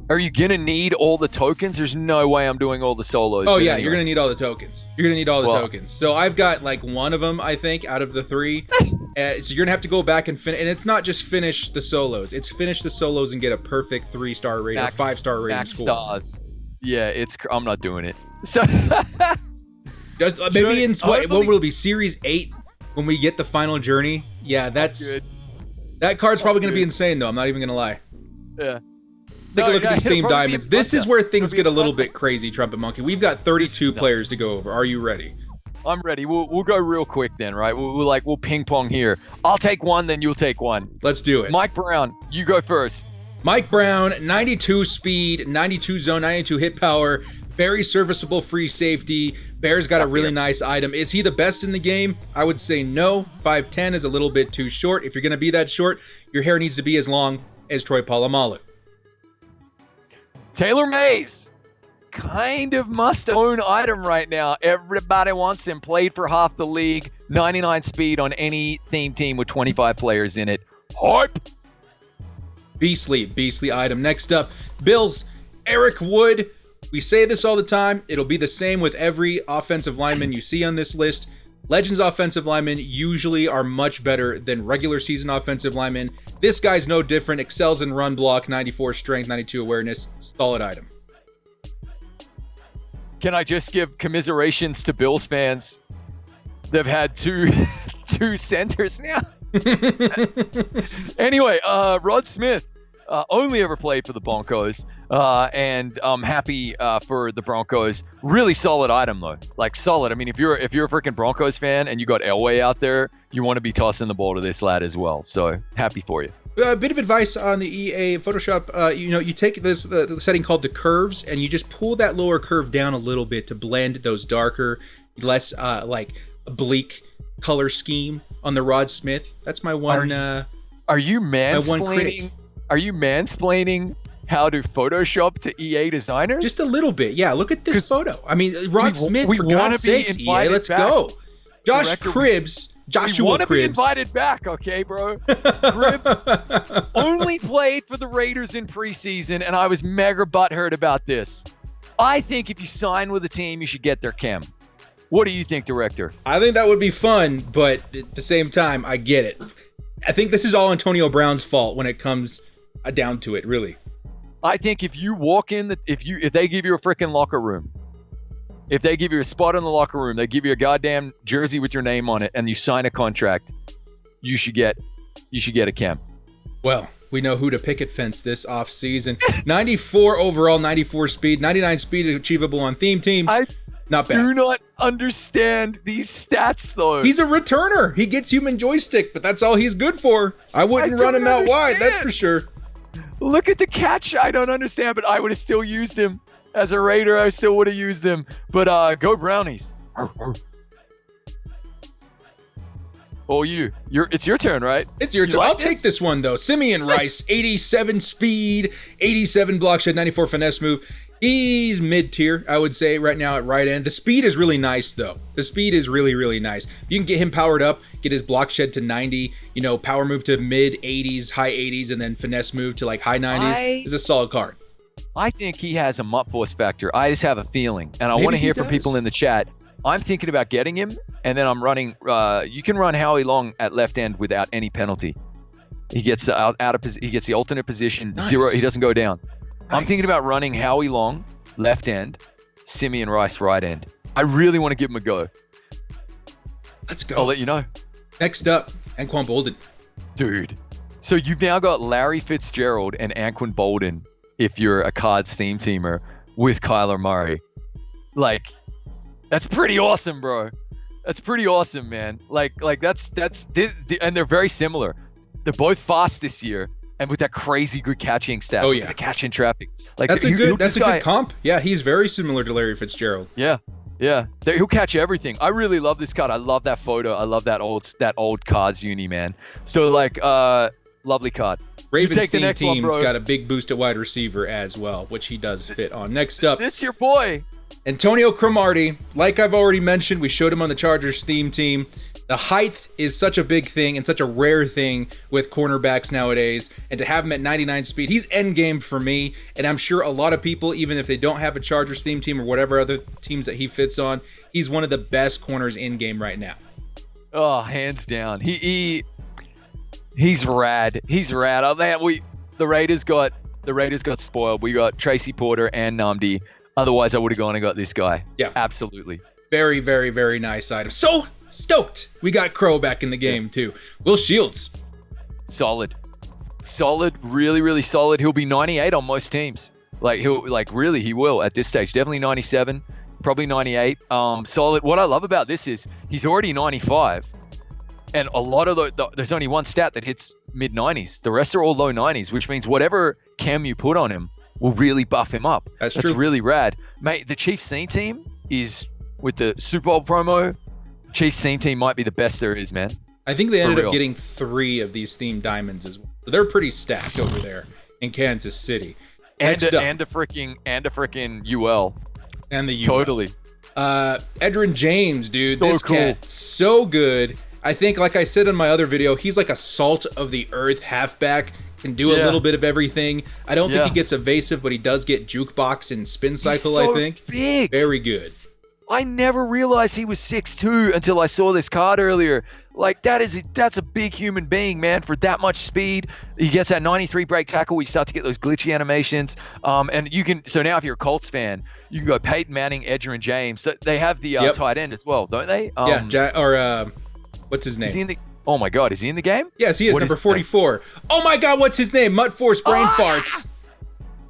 Are you going to need all the tokens? There's no way I'm doing all the solos. Oh, yeah, anyway. You're going to need all the tokens. Tokens. So I've got like one of them, I think, out of the 3. So you're going to have to go back and finish. And it's not just finish the solos. It's finish the solos and get a perfect 3-star rating or 5-star rating max score. Stars. Yeah, I'm not doing it. So just maybe in what will it be, Series 8 when we get the final journey? Yeah, that's good. That card's probably going to be insane, though. I'm not even going to lie. Yeah. Take a look at these Theme Diamonds. This is where things get a little bit crazy, Trumpetmonkey. We've got 32 players to go over. Are you ready? I'm ready. We'll go real quick then, right? We'll ping pong here. I'll take one, then you'll take one. Let's do it. Mike Brown, you go first. Mike Brown, 92 speed, 92 zone, 92 hit power, very serviceable free safety. Bears got a really nice item. Is he the best in the game? I would say no. 5'10" is a little bit too short. If you're going to be that short, your hair needs to be as long as Troy Polamalu. Taylor Mays, kind of must-own item right now. Everybody wants him. Played for half the league. 99 speed on any theme team with 25 players in it. Hype. Beastly item. Next up, Bills, Eric Wood. We say this all the time. It'll be the same with every offensive lineman you see on this list. Legends offensive linemen usually are much better than regular season offensive linemen. This guy's no different. Excels in run block, 94 strength, 92 awareness. Solid item. Can I just give commiserations to Bills fans? They've had two centers now. Anyway, Rod Smith only ever played for the Broncos, and I'm happy for the Broncos. Really solid item though, like solid. I mean, if you're a freaking Broncos fan and you got Elway out there, you want to be tossing the ball to this lad as well. So happy for you. A bit of advice on the EA Photoshop. You take this the setting called the curves, and you just pull that lower curve down a little bit to blend those darker, less like bleak color scheme on the Rod Smith. That's my one. Are you one critic. mansplaining? Are you mansplaining how to Photoshop to EA designers? Just a little bit, yeah. Look at this photo. I mean, Rod Smith. we For wanna God's be sakes, EA, invited let's back. go. Josh Director, Cribbs. we Joshua want to be Cribbs. invited back, okay, bro? Cribbs only played for the Raiders in preseason, and I was mega butthurt about this. I think if you sign with a team, you should get their chem. What do you think, director? I think that would be fun, but at the same time, I get it. I think this is all Antonio Brown's fault when it comes down to it, really. I think if you walk in, if they give you a freaking locker room, if they give you a spot in the locker room, they give you a goddamn jersey with your name on it, and you sign a contract, you should get a chem. Well, we know who to picket fence this offseason. 94 overall, 94 speed, 99 speed achievable on theme teams. Not bad. Do not understand these stats, though. He's a returner. He gets human joystick, but that's all he's good for. I wouldn't run him out wide, that's for sure. Look at the catch. I don't understand, but I would have still used him. As a Raider, I still would have used him. But go Brownies. Oh, it's your turn, right? It's your turn. Like I'll take this one, though. Simeon Rice, 87 speed, 87 block shed, 94 finesse move. He's mid-tier, I would say, right now at right end. The speed is really nice, though. The speed is really, really nice. If you can get him powered up, get his block shed to 90, power move to mid-80s, high 80s, and then finesse move to like high 90s, is a solid card. I think he has a MUT force factor. I just have a feeling, and I Maybe want to he hear from does. people in the chat. I'm thinking about getting him, and then I'm running. You can run Howie Long at left end without any penalty. He gets he gets the alternate position, Nice. 0. He doesn't go down. I'm Nice. thinking about running Howie Long left end, Simeon Rice right end. I really want to give him a go. Let's go. I'll let you know, Next up, Anquan Bolden. dude. So you've now got Larry Fitzgerald and Anquan Bolden if you're a Cards theme teamer with Kyler Murray. Like, that's pretty awesome, bro. That's pretty awesome, man. Like that's and they're very similar. They're both fast this year, and with that crazy good catching stats. Oh, Look yeah. at the catch in traffic. Like That's a he'll- good this guy- comp. Yeah, he's very similar to Larry Fitzgerald. Yeah. He'll catch everything. I really love this card. I love that photo. I love that old Cards uni, man. So like, lovely card. Ravens take the theme next one, team's bro. got a big boost at wide receiver as well, which he does fit on. Next up, This your boy. Antonio Cromartie. Like I've already mentioned, we showed him on the Chargers theme team. The height is such a big thing and such a rare thing with cornerbacks nowadays. And to have him at 99 speed, he's end game for me. And I'm sure a lot of people, even if they don't have a Chargers theme team or whatever other teams that he fits on, he's one of the best corners in game right now. Oh, hands down. He's rad. He's rad. Oh man, the Raiders got spoiled. We got Tracy Porter and Namdi. Otherwise, I would have gone and got this guy. Yeah. Absolutely. Very, very, very nice item. So stoked we got Crow back in the game too. Will Shields. Solid. Really, really solid. He'll be 98 on most teams. He will at this stage. Definitely 97, probably 98. Solid. What I love about this is he's already 95. And a lot of there's only one stat that hits mid 90s. The rest are all low 90s, which means whatever chem you put on him will really buff him up. That's That's true. really rad. Mate, the Chiefs theme team is, with the Super Bowl promo, Chiefs theme team might be the best there is, man. I think they ended real. up getting 3 of these themed diamonds as well. So they're pretty stacked over there in Kansas City. And Next up, a freaking UL. and the U. Totally. Edrin James, dude. So this cool. cat, so good. I think, like I said in my other video, he's like a salt of the earth halfback. Can do a Yeah. little bit of everything. I don't think Yeah. he gets evasive, but he does get jukebox and spin cycle, He's so I think. big. Very good. I never realized he was 6'2" until I saw this card earlier. Like, that's a big human being, man, for that much speed. He gets that 93 break tackle. We start to get those glitchy animations. And you can, so now if you're a Colts fan, you can go Peyton Manning, Edgerrin James. They have the Yep. tight end as well, don't they? What's his name? Is he in the, oh my God, is he in the game? Yes, he is, What number is- 44. Oh my God, what's his name? Mutt Force Brain Farts.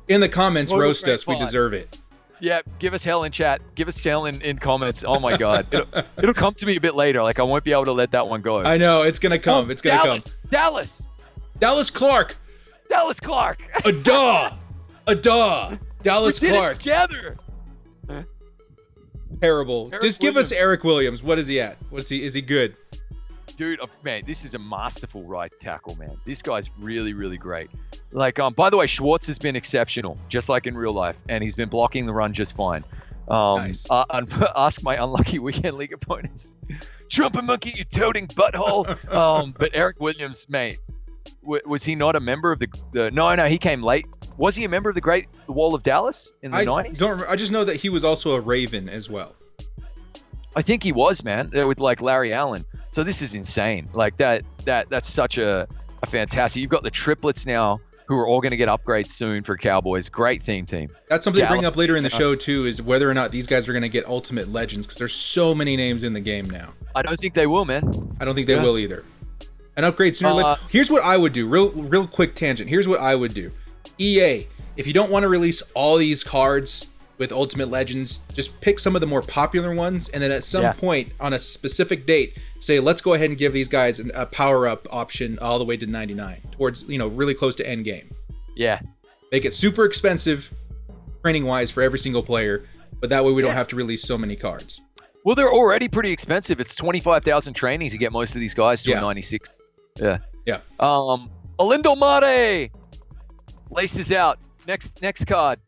In the comments, What a roast great us. We font. deserve it. Yeah, give us hell in chat. Give us hell in comments. Oh my God. It'll come to me a bit later. Like, I won't be able to let that one go. I know, it's going to come. It's going to come. Dallas. Dallas Clark. Dallas Clark. A duh. Dallas We did it Clark. together. Terrible. Eric Just give us Williams. Eric Williams. What is he at? Is he good? Dude, man, this is a masterful right tackle, man. This guy's really, really great. Like, by the way, Schwartz has been exceptional, just like in real life, and he's been blocking the run just fine. Nice. Ask my unlucky weekend league opponents. Trumpetmonkey, you toting butthole. But Eric Williams, mate, was he not a member of the? No, he came late. Was he a member of the Wall of Dallas in the 90s? Don't remember. I just know that he was also a Raven as well. I think he was, man, with like Larry Allen. So this is insane. Like that's such a fantastic. You've got the triplets now who are all going to get upgrades soon for Cowboys. Great theme team. That's something to bring up later in the show too, is whether or not these guys are going to get Ultimate Legends, because there's so many names in the game now. I don't think they will, man. I don't think they will either. An upgrade sooner. Here's what I would do. Real quick tangent. Here's what I would do. EA, if you don't want to release all these cards with Ultimate Legends, just pick some of the more popular ones, and then at some point on a specific date, say, let's go ahead and give these guys a power-up option all the way to 99, towards, really close to end game. Yeah. Make it super expensive, training-wise, for every single player, but that way we don't have to release so many cards. Well, they're already pretty expensive. It's 25,000 training to get most of these guys to a 96. Yeah. Yeah. Alindo Mare laces out. Next card.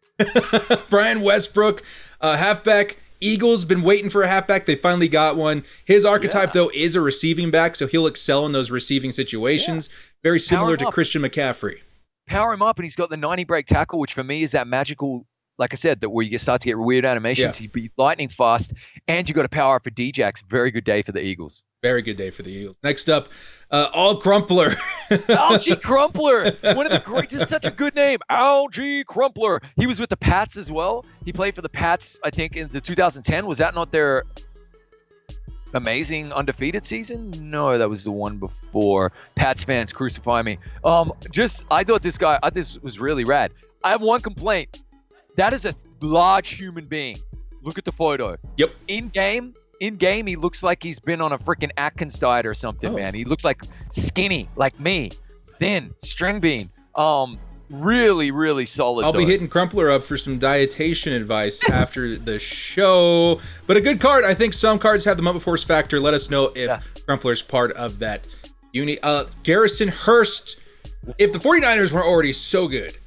Brian Westbrook, halfback. Eagles been waiting for a halfback. They finally got one. His archetype, though, is a receiving back, so he'll excel in those receiving situations. Very similar to Christian McCaffrey. Power him up, and he's got the 90 break tackle, which for me is that magical, like I said, that where you start to get weird animations. He'd be lightning fast, and you got to power up for D-Jax. Very good day for the Eagles. Very good day for the Eagles. Next up, All Crumpler. Algie Crumpler. One of the great, this is such a good name. Algie Crumpler. He was with the Pats as well. He played for the Pats, I think, in the 2010. Was that not their amazing undefeated season? No, that was the one before. Pats fans, crucify me. I thought this was really rad. I have one complaint. That is a large human being. Look at the photo. Yep. In game, he looks like he's been on a freaking Atkins diet or something, man. He looks like skinny, like me, thin, string bean. Really, really solid. I'll be hitting Crumpler up for some dietitian advice after the show. But a good card. I think some cards have the Mumble Force factor. Let us know if Crumpler's part of that unit. Garrison Hurst. If the 49ers weren't already so good,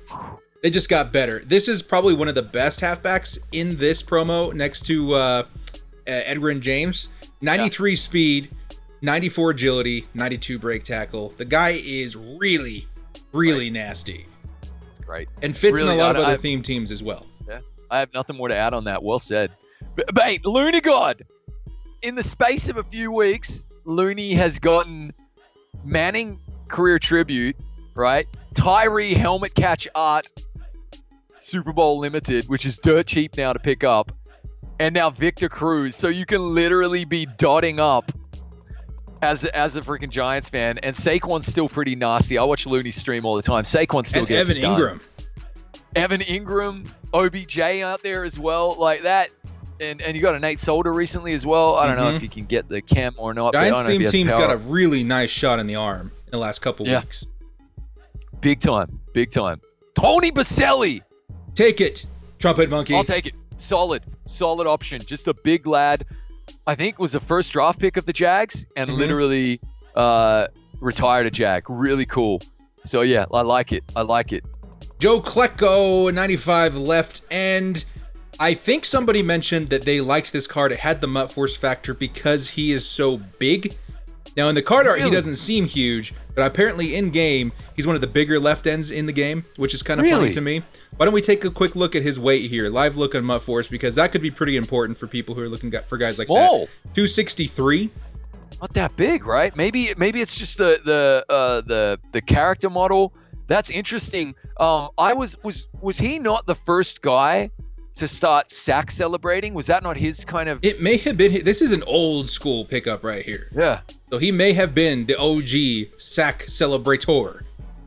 they just got better. This is probably one of the best halfbacks in this promo, next to Edgar and James. 93 speed, 94 agility, 92 break tackle. The guy is really, really nasty. Great. And fits in a lot of other theme teams as well. Yeah, I have nothing more to add on that. Well said. But, mate, Looney God. In the space of a few weeks, Looney has gotten Manning career tribute, right? Tyree helmet catch art, Super Bowl limited, which is dirt cheap now to pick up. And now Victor Cruz. So you can literally be dotting up as a freaking Giants fan. And Saquon's still pretty nasty. I watch Looney stream all the time. Saquon still gets it done. Evan Ingram, OBJ out there as well, like that. And you got a Nate Solder recently as well. I don't know if you can get the chem or not. Giants team's got a really nice shot in the arm in the last couple weeks. Big time. Tony Baselli. Take it, Trumpetmonkey. I'll take it. Solid option. Just a big lad. I think was the first draft pick of the Jags and literally retired a Jag. Really cool. So yeah, I like it. Joe Klecko, 95 left end. I think somebody mentioned that they liked this card. It had the MUT Force factor because he is so big. Now in the card art, he doesn't seem huge, but apparently in game, he's one of the bigger left ends in the game, which is kind of funny to me. Why don't we take a quick look at his weight here? Live look on MUT Force, because that could be pretty important for people who are looking for guys like that. 263. Not that big, right? Maybe it's just the character model. That's interesting. Was he not the first guy to start sack celebrating? Was that not his kind of... It may have been. This is an old school pickup right here. Yeah. So he may have been the OG sack celebrator.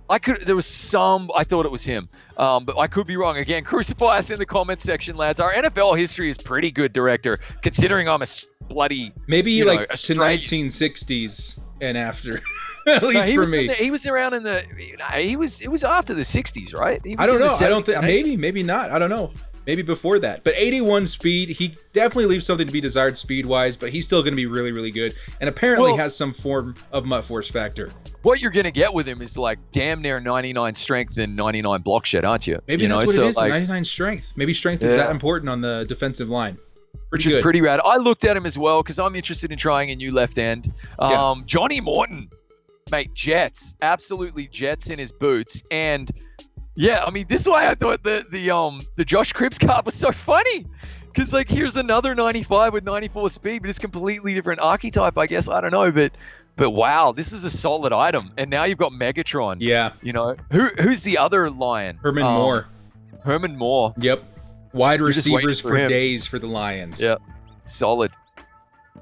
I thought it was him. But I could be wrong. Again, crucify us in the comments section, lads. Our NFL history is pretty good, director, considering I'm a bloody... Maybe like to 1960s and after. At least he for was me. he was around in the. It was after the 60s, right? He was I don't in the know. I don't 70s think. and 80s. Maybe not. I don't know. Maybe before that. But 81 speed, he definitely leaves something to be desired speed-wise, but he's still going to be really, really good. And apparently has some form of MUT force factor. What you're going to get with him is like damn near 99 strength and 99 block shed, aren't you? Maybe that's what it is, 99 strength. Maybe strength is that important on the defensive line. Which is pretty rad. I looked at him as well because I'm interested in trying a new left end. Johnny Morton, mate, jets. Absolutely jets in his boots. And yeah, I mean, this is why I thought the Josh Cripps card was so funny. Because, like, here's another 95 with 94 speed, but it's completely different archetype, I guess. I don't know, but wow, this is a solid item. And now you've got Megatron. Yeah. You know, who's the other Lion? Herman Moore. Herman Moore. Yep. Wide receivers for days for the Lions. Yep. Solid.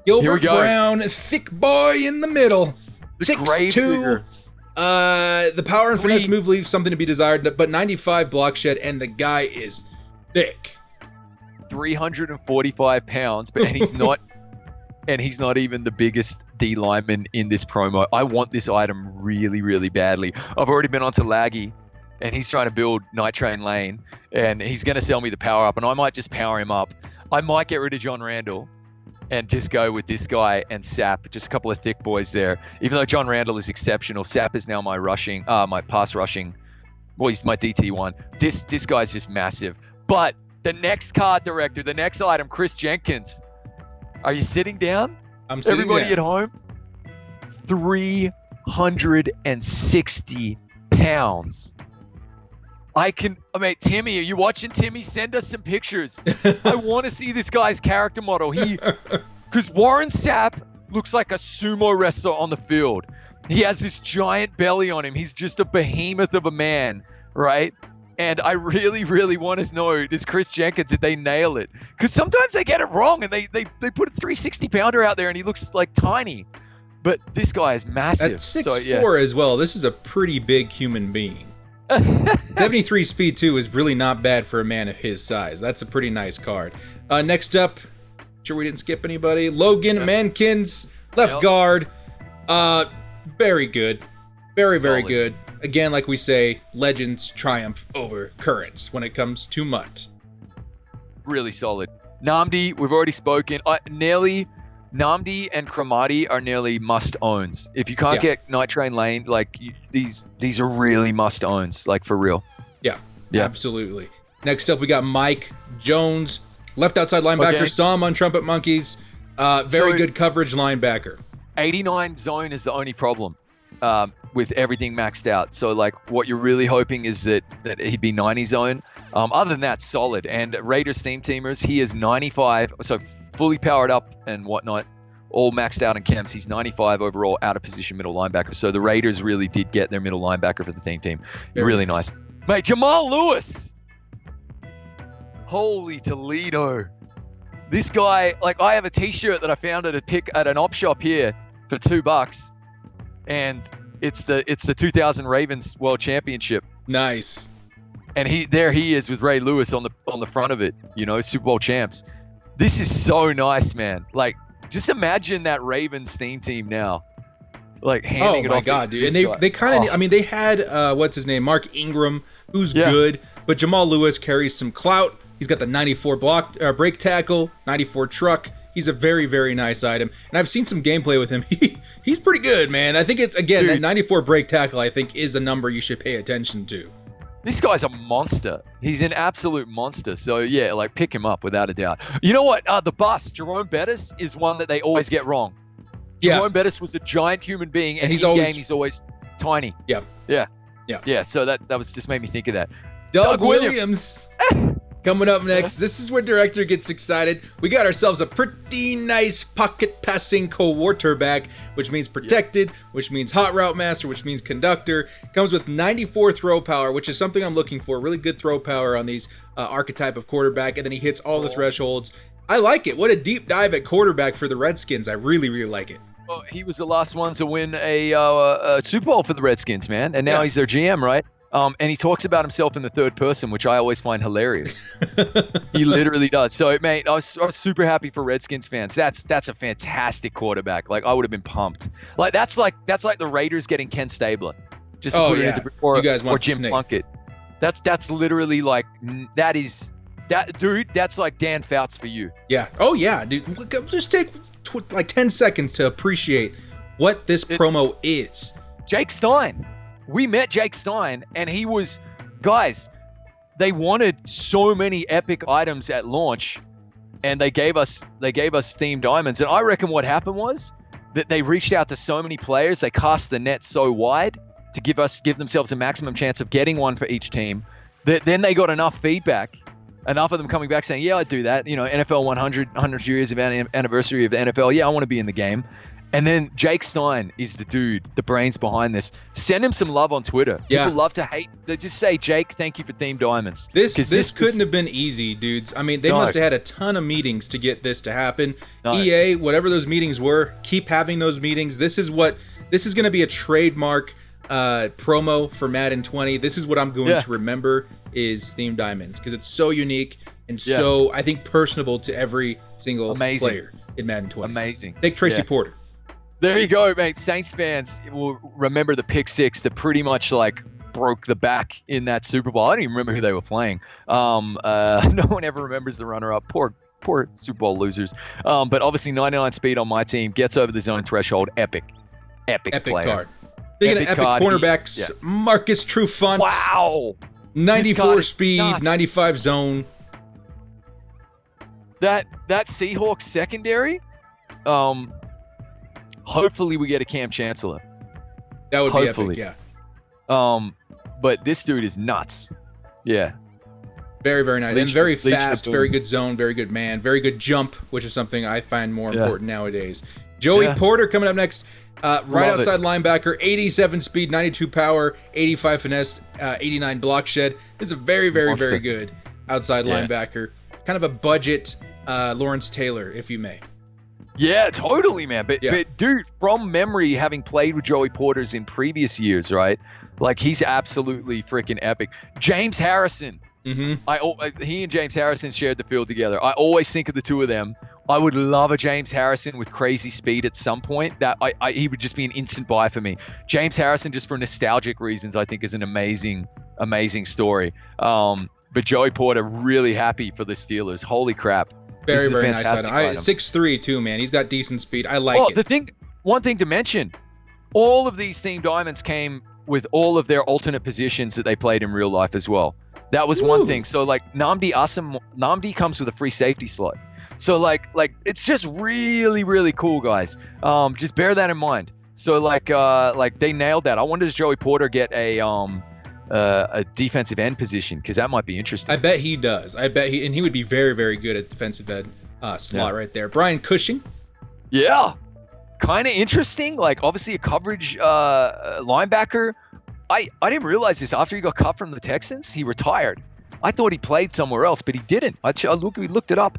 Gilbert Brown, thick boy in the middle. 6'2". The power and finesse move leaves something to be desired, but 95 block shed, and the guy is thick. 345 pounds, and he's not and he's not even the biggest D lineman in this promo. I want this item really, really badly. I've already been onto Laggy, and he's trying to build Night Train Lane, and he's going to sell me the power up, and I might just power him up. I might get rid of John Randall and just go with this guy and Sap, just a couple of thick boys there. Even though John Randall is exceptional, Sap is now my pass rushing. Well, he's my DT1. This guy's just massive. But the next card director, the next item, Chris Jenkins. Are you sitting down? I'm sitting Everybody down. at home? 360 pounds. Timmy, are you watching? Timmy, send us some pictures. I want to see this guy's character model. Because Warren Sapp looks like a sumo wrestler on the field. He has this giant belly on him. He's just a behemoth of a man, right? And I really, really want to know, does Chris Jenkins, did they nail it? Because sometimes they get it wrong and they put a 360 pounder out there and he looks like tiny. But this guy is massive. At 6'4" as well, this is a pretty big human being. 73 speed too is really not bad for a man of his size. That's a pretty nice card. Next up, sure we didn't skip anybody. Logan Mankins, left guard. Very good. Very, very good. Again, like we say, legends triumph over currents when it comes to MUT. Really solid. Namdi, we've already spoken. Namdi and Cromartie are nearly must-owns. If you can't get Night Train Lane, like these are really must-owns, like for real. Yeah, absolutely. Next up, we got Mike Jones, left outside linebacker. Okay. Saw him on Trumpet Monkeys. Very good coverage linebacker. 89 zone is the only problem with everything maxed out. So, like, what you're really hoping is that he'd be 90 zone. Other than that, solid. And Raiders theme teamers, he is 95, so fully powered up and whatnot, all maxed out in camps. He's 95 overall, out of position middle linebacker. So the Raiders really did get their middle linebacker for the theme team. Really nice. Mate, Jamal Lewis. Holy Toledo. This guy, like, I have a t-shirt that I found at an op shop here for $2. And it's the 2000 Ravens World Championship. Nice. And he is with Ray Lewis on the front of it, you know, Super Bowl champs. This is so nice, man. Like, just imagine that Ravens theme team now, like handing it off. Oh my god, dude! And they kind of, I mean, they had what's his name, Mark Ingram, who's good, but Jamal Lewis carries some clout. He's got the 94 break tackle, 94 truck. He's a very, very nice item, and I've seen some gameplay with him. He's pretty good, man. I think it's that 94 break tackle. I think is a number you should pay attention to. This guy's a monster. He's an absolute monster. So, yeah, like, pick him up without a doubt. You know what? The bust, Jerome Bettis, is one that they always get wrong. Jerome Bettis was a giant human being, and he's always tiny. Yeah, so that was just made me think of that. Doug Williams. Coming up next, this is where director gets excited. We got ourselves a pretty nice pocket passing quarterback, which means protected, which means hot route master, which means conductor. Comes with 94 throw power, which is something I'm looking for. Really good throw power on these archetype of quarterback, and then he hits all the thresholds. I like it. What a deep dive at quarterback for the Redskins. I really, really like it. Well, he was the last one to win a Super Bowl for the Redskins, man, and now he's their GM, right? And he talks about himself in the third person, which I always find hilarious. He literally does. So, mate, I was super happy for Redskins fans. That's a fantastic quarterback. Like, I would have been pumped. Like that's like the Raiders getting Ken Stabler, just to put it into, or Jim Plunkett. That's literally like that dude. That's like Dan Fouts for you. Yeah. Oh yeah, dude. Just take like 10 seconds to appreciate what this promo is. Jake Stein. We met Jake Stein, and he was, guys, they wanted so many epic items at launch, and they gave us themed diamonds. And I reckon what happened was that they reached out to so many players, they cast the net so wide to give themselves a maximum chance of getting one for each team, that then they got enough feedback, enough of them coming back saying, yeah, I'd do that. You know, NFL 100 years of anniversary of the NFL. Yeah, I want to be in the game. And then Jake Stein is the dude, the brains behind this. Send him some love on Twitter. Yeah. People love to hate. They just say, Jake, thank you for themed diamonds. This couldn't have been easy, dudes. I mean, they must have had a ton of meetings to get this to happen. EA, whatever those meetings were, keep having those meetings. This is going to be a trademark promo for Madden 20. This is what I'm going to remember is themed diamonds, because it's so unique and so, I think, personable to every single player in Madden 20. Amazing. Take Tracy Porter. There you go, mate. Saints fans will remember the pick six that pretty much like broke the back in that Super Bowl. I don't even remember who they were playing. No one ever remembers the runner-up. Poor Super Bowl losers. But obviously 99 speed on my team, gets over the zone threshold. Epic player. Card. Speaking of epic cornerbacks, Marcus Trufant. Wow. 94 speed, nuts. 95 zone. That Seahawks secondary, hopefully we get a Cam Chancellor. That would be epic, yeah. But this dude is nuts. Yeah. Very, very nice. And very fast, very good zone, very good man, very good jump, which is something I find more important nowadays. Joey Porter coming up next. Right outside linebacker, 87 speed, 92 power, 85 finesse, 89 block shed. This is a very, very, very good outside linebacker. Kind of a budget Lawrence Taylor, if you may. Yeah, totally, man. But dude, from memory, having played with Joey Porters in previous years, right? Like, he's absolutely freaking epic. James Harrison. Mm-hmm. He and James Harrison shared the field together. I always think of the two of them. I would love a James Harrison with crazy speed at some point. That he would just be an instant buy for me. James Harrison, just for nostalgic reasons, I think is an amazing story. But Joey Porter, really happy for the Steelers. Holy crap. Very, very nice item. 6'3", too, man. He's got decent speed. I like it. One thing to mention, all of these themed diamonds came with all of their alternate positions that they played in real life as well. That was one thing. So, like, Nnamdi comes with a free safety slot. So, like it's just really, really cool, guys. Just bear that in mind. So, like they nailed that. I wonder, does Joey Porter get a defensive end position, because that might be interesting. I bet he does. And he would be very, very good at defensive end slot right there. Brian Cushing. Yeah. Kind of interesting. Like, obviously a coverage linebacker. I didn't realize this. After he got cut from the Texans, he retired. I thought he played somewhere else, but he didn't. We looked it up.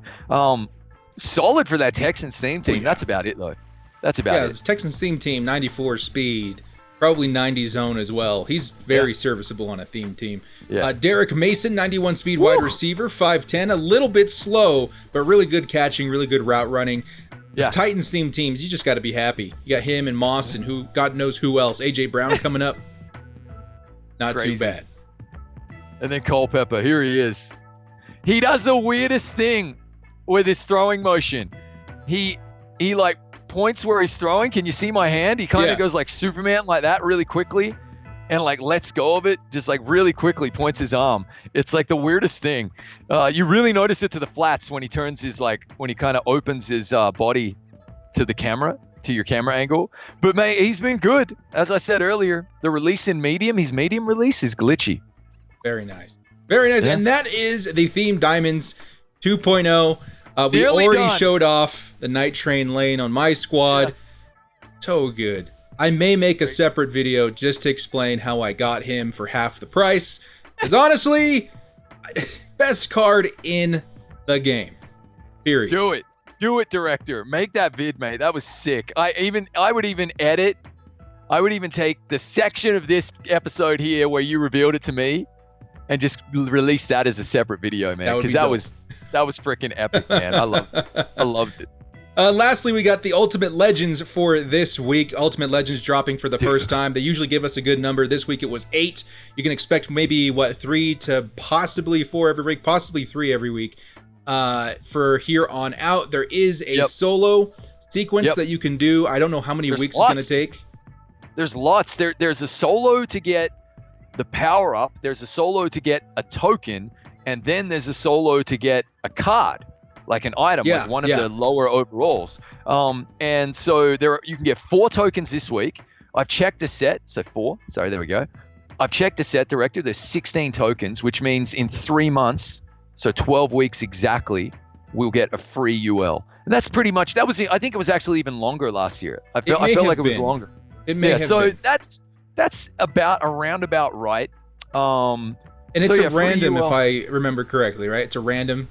Solid for that Texans theme team. That's about it, though. That's about it. Texans theme team, 94 speed. Probably 90 zone as well. He's very serviceable on a theme team. Yeah. Derek Mason, 91 speed wide receiver, 5'10", a little bit slow, but really good catching, really good route running. Yeah. Titans theme teams, you just got to be happy. You got him and Moss and who God knows who else. AJ Brown coming up. Not too bad. And then Culpepper, here he is. He does the weirdest thing with his throwing motion. He like points where he's throwing. Can you see my hand? He kind of goes like Superman like that really quickly and like lets go of it, just like really quickly points his arm. It's like the weirdest thing. You really notice it to the flats when he turns his when he kind of opens his body to the camera, to your camera angle. But mate, he's been good. As I said earlier, the release in medium, his medium release is glitchy. Very nice. Very nice. Yeah. And that is the Themed Diamonds 2.0. We already showed off the Night Train lane on my squad. Yeah. So good. I may make a separate video just to explain how I got him for half the price. Because honestly, best card in the game. Period. Do it. Do it, director. Make that vid, mate. That was sick. I would even edit I would even take the section of this episode here where you revealed it to me and just release that as a separate video, man. Because that was freaking epic, man. I loved it. Lastly, we got the Ultimate Legends for this week. Ultimate Legends dropping for the first time. They usually give us a good number. This week it was 8. You can expect maybe, 3 to possibly 4 every week, possibly 3 every week. For here on out, there is a solo sequence that you can do. I don't know how many weeks it's going to take. There's lots. There's a solo to get the power up. There's a solo to get a token. And then there's a solo to get a card. Like an item, like one of the lower overalls. And so you can get 4 tokens this week. I've checked the set, so 4. Sorry, there we go. I've checked the set director. There's 16 tokens, which means in 3 months, so 12 weeks exactly, we'll get a free UL. And that's pretty much. I think it was actually even longer last year. I felt like it was longer. It may have been. That's around about right. And it's a random, if I remember correctly, right? It's a random.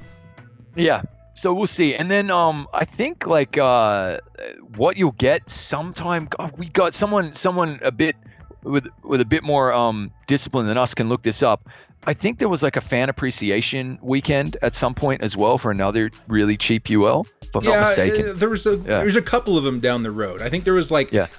Yeah. So we'll see. And then I think like what you'll get sometime. God, we got someone a bit with a bit more discipline than us can look this up. I think there was like a fan appreciation weekend at some point as well for another really cheap UL, if I'm not mistaken. There was a couple of them down the road. I think there was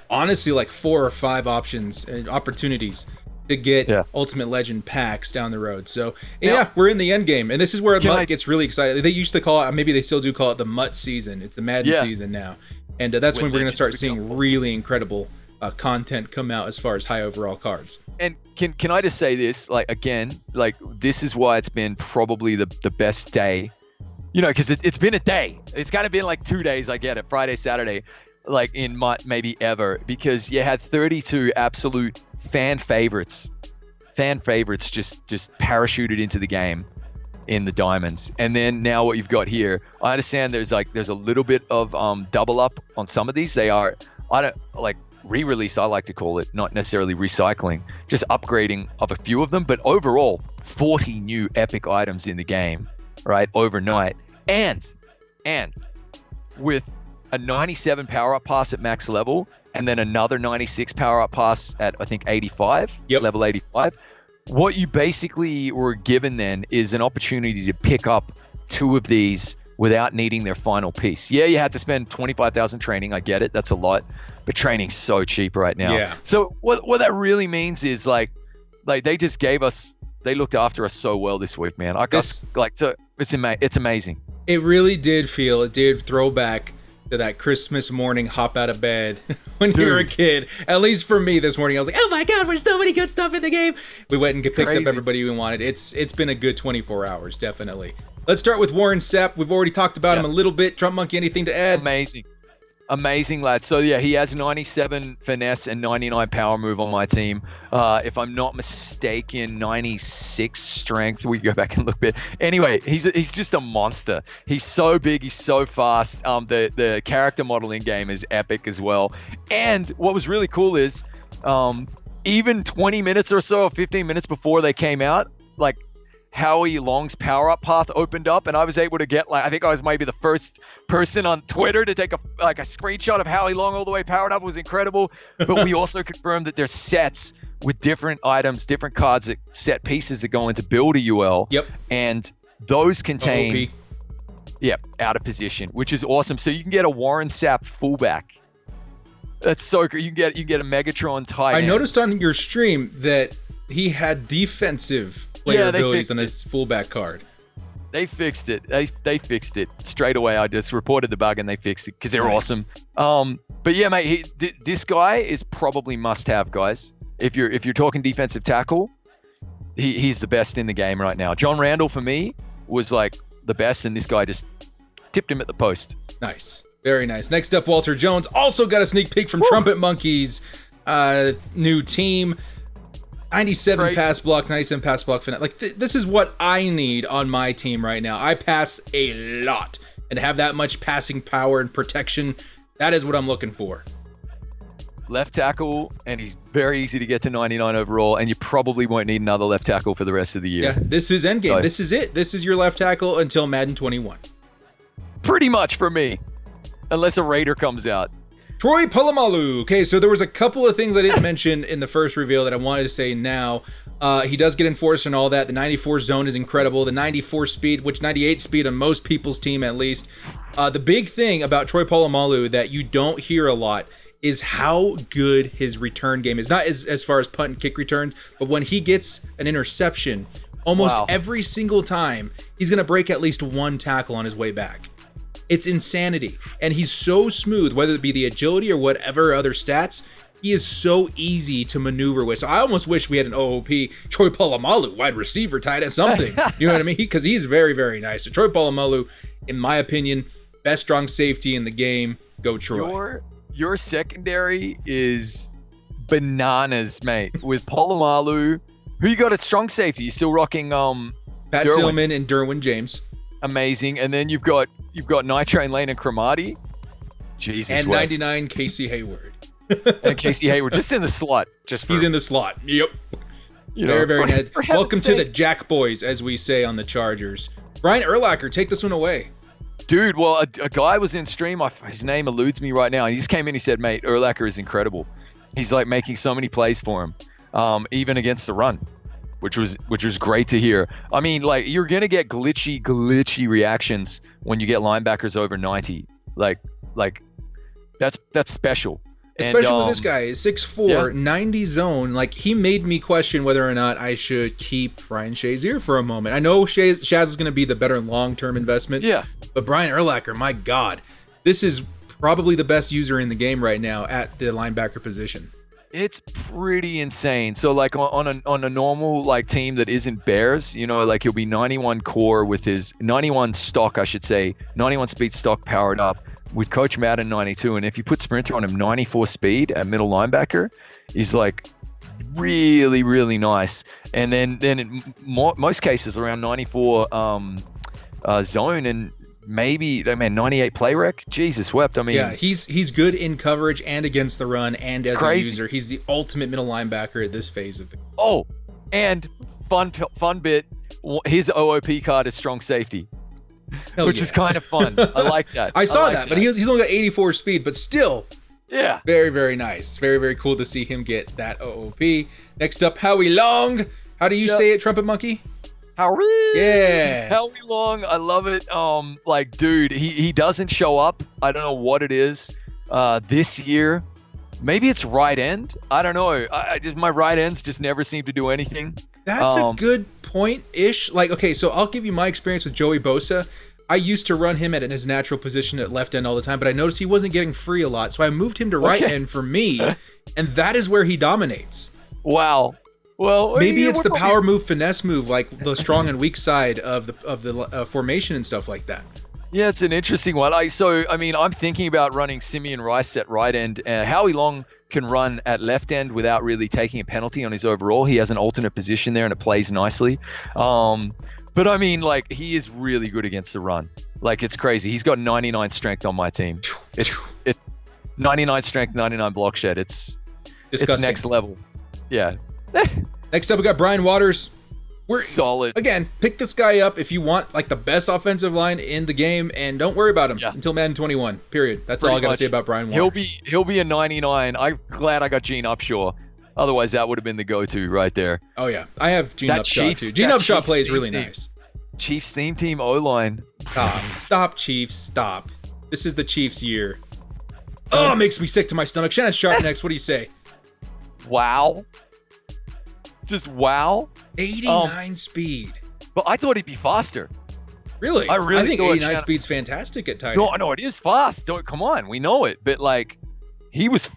honestly like 4 or 5 options and opportunities to get Ultimate Legend packs down the road. So we're in the end game, and this is where MUT gets really excited. They used to call it, maybe they still do call it the MUT season. It's the Madden season now, and that's when we're going to start seeing really incredible content come out as far as high overall cards. And can I just say this, like, again, like, this is why it's been probably the best day, because it's been a day. It's kind of been like 2 days. I get it, Friday, Saturday, like in MUT maybe ever, because you had 32 absolute fan favorites just parachuted into the game in the diamonds. And then now what you've got here, I understand there's a little bit of double up on some of these. They are, I don't like re-release, I like to call it, not necessarily recycling, just upgrading of a few of them. But overall, 40 new epic items in the game, right, overnight, and with a 97 power up pass at max level, and then another 96 power up pass at, I think, 85, level 85. What you basically were given then is an opportunity to pick up 2 of these without needing their final piece. Yeah, you had to spend 25,000 training. I get it. That's a lot. But training's so cheap right now. Yeah. So what that really means is like they just they looked after us so well this week, man. It's amazing. It really did throw back to that Christmas morning hop out of bed when you were a kid. At least for me this morning, I was like, oh my God, there's so many good stuff in the game. We went and picked up everybody we wanted. It's been a good 24 hours, definitely. Let's start with Warren Sapp. We've already talked about him a little bit. Trumpetmonkey, anything to add? Amazing, lad. So yeah, he has 97 finesse and 99 power move on my team. If I'm not mistaken, 96 strength. We go back and look a bit. Anyway, he's just a monster. He's so big. He's so fast. The character modeling game is epic as well. And what was really cool is, even 20 minutes or so, 15 minutes before they came out, like, Howie Long's power-up path opened up, and I was able to get, I think I was maybe the first person on Twitter to take a screenshot of Howie Long all the way powered up. It was incredible. But we also confirmed that there's sets with different items, different cards, set pieces that go into build a UL. Yep. And those contain, out of position, which is awesome. So you can get a Warren Sapp fullback. That's so cool. You can get a Megatron tight end. I noticed on your stream that he had defensive player abilities on his fullback card. They fixed it. They fixed it straight away. I just reported the bug and they fixed it because they're awesome. But yeah, mate, this guy is probably must-have, guys. If you're talking defensive tackle, he's the best in the game right now. John Randall for me was like the best, and this guy just tipped him at the post. Nice, very nice. Next up, Walter Jones also got a sneak peek from Trumpetmonkey's new team. 97 pass block, 97 pass block finesse. Like, this is what I need on my team right now. I pass a lot, and to have that much passing power and protection, that is what I'm looking for. Left tackle, and he's very easy to get to 99 overall, and you probably won't need another left tackle for the rest of the year. Yeah, this is endgame. This is it. This is your left tackle until Madden 21. Pretty much for me, unless a Raider comes out. Troy Polamalu. Okay, so there was a couple of things I didn't mention in the first reveal that I wanted to say now. He does get enforced and all that. The 94 zone is incredible. The 94 speed, which 98 speed on most people's team at least. The big thing about Troy Polamalu that you don't hear a lot is how good his return game is. Not as far as punt and kick returns, but when he gets an interception, almost every single time, he's going to break at least one tackle on his way back. It's insanity. And he's so smooth, whether it be the agility or whatever other stats, he is so easy to maneuver with. So I almost wish we had an OOP Troy Polamalu, wide receiver, tight end, something. You know what I mean? Because he's very, very nice. So Troy Polamalu, in my opinion, best strong safety in the game. Go Troy. Your secondary is bananas, mate. With Polamalu, who you got at strong safety? You still rocking Pat Tillman and Derwin James. Amazing. And then you've got Night Train Lane and Cromartie. Jesus. And 99 Casey Hayward. And Casey Hayward just in the slot. He's in the slot. Yep. Very, very nice. Welcome to the Jack Boys, as we say on the Chargers. Brian Urlacher, take this one away. Dude, well, a guy was in stream. His name eludes me right now. And he just came in. He said, "Mate, Urlacher is incredible. He's like making so many plays for him, even against the run, which was great to hear. I mean, like you're gonna get glitchy reactions when you get linebackers over 90. Like that's special." Especially with this guy, 6'4", 90 zone. Like, he made me question whether or not I should keep Ryan Shazier for a moment. I know Shaz is going to be the better long-term investment. Yeah. But Brian Urlacher, my God, this is probably the best user in the game right now at the linebacker position. It's pretty insane. So, like, on a normal, like, team that isn't Bears, you know, like, he'll be 91 core with his 91 stock, I should say, 91 speed stock powered up. With Coach Madden 92, and if you put Sprinter on him, 94 speed at middle linebacker, he's like really, really nice. And then in most cases around 94 zone, and maybe 98 play rec. Jesus wept. I mean, yeah, he's good in coverage and against the run, and as a user, he's the ultimate middle linebacker at this phase of the. Oh, and fun bit, his OOP card is strong safety. Which is kind of fun. I like that. I saw that, but he's only got 84 speed, but still. Yeah. Very, very nice. Very, very cool to see him get that OOP. Next up, Howie Long. How do you say it, Trumpetmonkey? Howie. Yeah. Howie Long. I love it. Like, dude, he doesn't show up. I don't know what it is. This year, maybe it's right end. I don't know. My right ends just never seem to do anything. That's a good point-ish. Like, okay, so I'll give you my experience with Joey Bosa. I used to run him at his natural position at left end all the time, but I noticed he wasn't getting free a lot, so I moved him to right end for me, and that is where he dominates. Wow. Well, maybe it's the power move, finesse move, like the strong and weak side of the formation and stuff like that. Yeah, it's an interesting one. I'm thinking about running Simeon Rice at right end. Howie Long can run at left end without really taking a penalty on his overall. He has an alternate position there and it plays nicely. But I mean, like, he is really good against the run. Like, it's crazy. He's got 99 strength on my team. It's 99 strength, 99 block shed. It's next level. Yeah. Next up, we got Brian Waters. We're solid. Again, pick this guy up if you want like the best offensive line in the game, and don't worry about him until Madden 21. Period. That's all I gotta say about Brian Waters. He'll be a 99. I'm glad I got Gene Upshaw. Otherwise, that would have been the go-to right there. Oh yeah, I have Gene Upshaw too. Gene Upshaw plays really nice. Chiefs theme team O-line. Stop, Chiefs. Stop. This is the Chiefs' year. Oh, it makes me sick to my stomach. Shannon Sharp next. What do you say? Wow. Just wow. 89 speed. But I thought he'd be faster. Really? I think 89 speed's fantastic at tight end. No, it is fast. Come on, we know it. But like, he was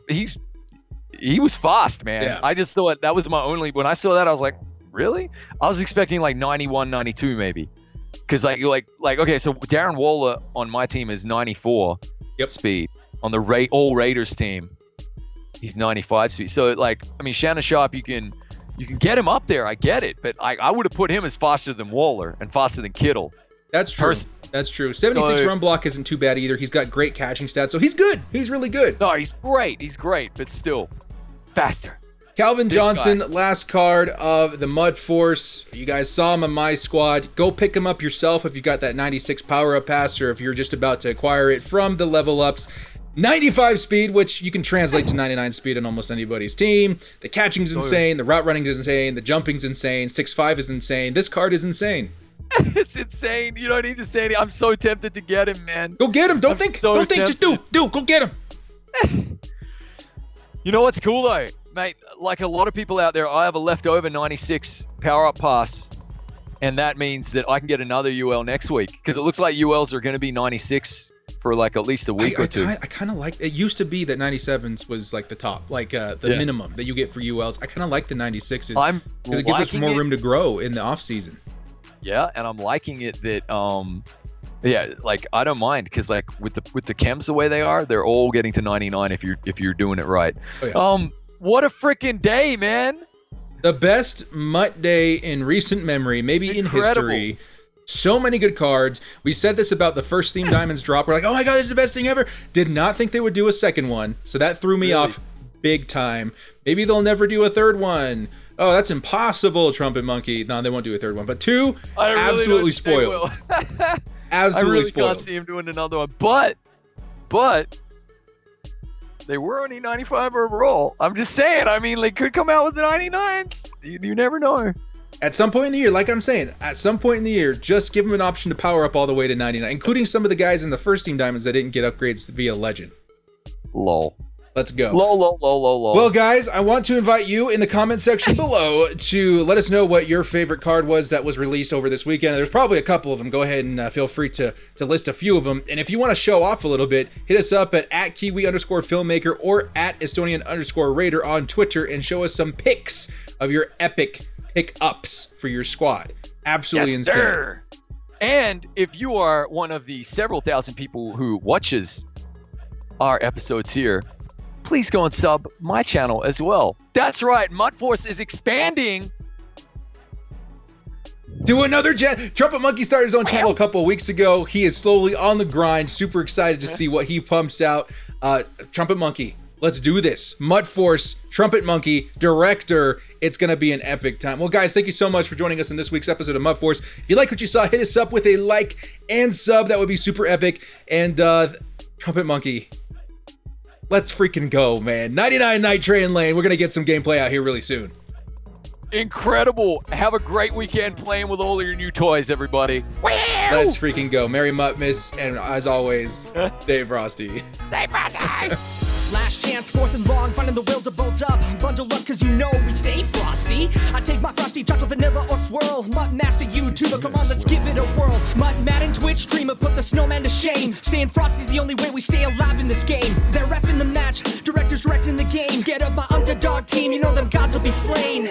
fast, man. Yeah. I just thought that was my only. When I saw that, I was like, really? I was expecting like 91, 92 maybe. Because like okay, so Darren Waller on my team is 94 speed. On the all Raiders team, he's 95 speed. So like, I mean, Shannon Sharp, you can get him up there. I get it, but I would have put him as faster than Waller and faster than Kittle. That's true. That's true. 76 run block isn't too bad either. He's got great catching stats, so he's good. He's really good. No, he's great. He's great, but still faster. Calvin Johnson, last card of the Mud Force. You guys saw him on my squad. Go pick him up yourself if you got that 96 power-up pass or if you're just about to acquire it from the level ups. 95 speed, which you can translate to 99 speed on almost anybody's team. The catching's insane. The route running is insane. The jumping's insane. 6'5" is insane. This card is insane. It's insane. You don't need to say anything. I'm so tempted to get him, man. Go get him. Don't think. Just do. Go get him. You know what's cool though, mate? Like a lot of people out there, I have a leftover 96 power-up pass, and that means that I can get another UL next week because it looks like ULs are going to be 96 for like at least a week or two. I kind of like. It used to be that 97s was like the top, like the minimum that you get for ULs. I kind of like the 96s because it gives us more room to grow in the off season. Yeah, and I'm liking it that yeah, like I don't mind because like with the chems the way they are, they're all getting to 99 if you're doing it right. Oh, yeah. What a freaking day, man! The best MUT day in recent memory, maybe in history. So many good cards. We said this about the first Steam Diamonds drop. We're like, oh my god, this is the best thing ever. Did not think they would do a second one, so that threw me off big time. Maybe they'll never do a third one. Oh, that's impossible, Trumpetmonkey. No, they won't do a third one. But two, absolutely spoiled. Absolutely I really spoiled. Can't see him doing another one. But they were only 95 overall. I'm just saying. I mean, they could come out with the 99s. You never know. At some point in the year, like I'm saying, at some point in the year, just give them an option to power up all the way to 99, including some of the guys in the first Team Diamonds that didn't get upgrades via Legend. Lol. Let's go. Lol. Well, guys, I want to invite you in the comment section below to let us know what your favorite card was that was released over this weekend. There's probably a couple of them. Go ahead and feel free to list a few of them. And if you want to show off a little bit, hit us up at @Kiwi_filmmaker or @Estonian_Raider on Twitter and show us some pics of your epic pick-ups for your squad. Absolutely insane. Sir. And if you are one of the several thousand people who watches our episodes here, please go and sub my channel as well. That's right, MUT Force is expanding to another Trumpetmonkey started his own channel a couple of weeks ago. He is slowly on the grind. Super excited to see what he pumps out. Trumpetmonkey, let's do this. MUT Force, Trumpetmonkey, director. It's going to be an epic time. Well, guys, thank you so much for joining us in this week's episode of MUT Force. If you like what you saw, hit us up with a like and sub. That would be super epic. And Trumpetmonkey, let's freaking go, man. 99 Night Train Lane. We're going to get some gameplay out here really soon. Incredible. Have a great weekend playing with all of your new toys, everybody. Let's freaking go. Merry Muttmas, and as always, Dave Frosty. Dave Frosty! Last chance, fourth and long, finding the will to bolt up. Bundle up, cause you know we stay frosty. I take my frosty, chocolate, vanilla, or swirl. MUT Master YouTuber, come on, let's give it a whirl. MUT Madden Twitch streamer, put the snowman to shame. Staying frosty's the only way we stay alive in this game. They're reffing the match, directors directing the game. Scared of my underdog team, you know them gods will be slain.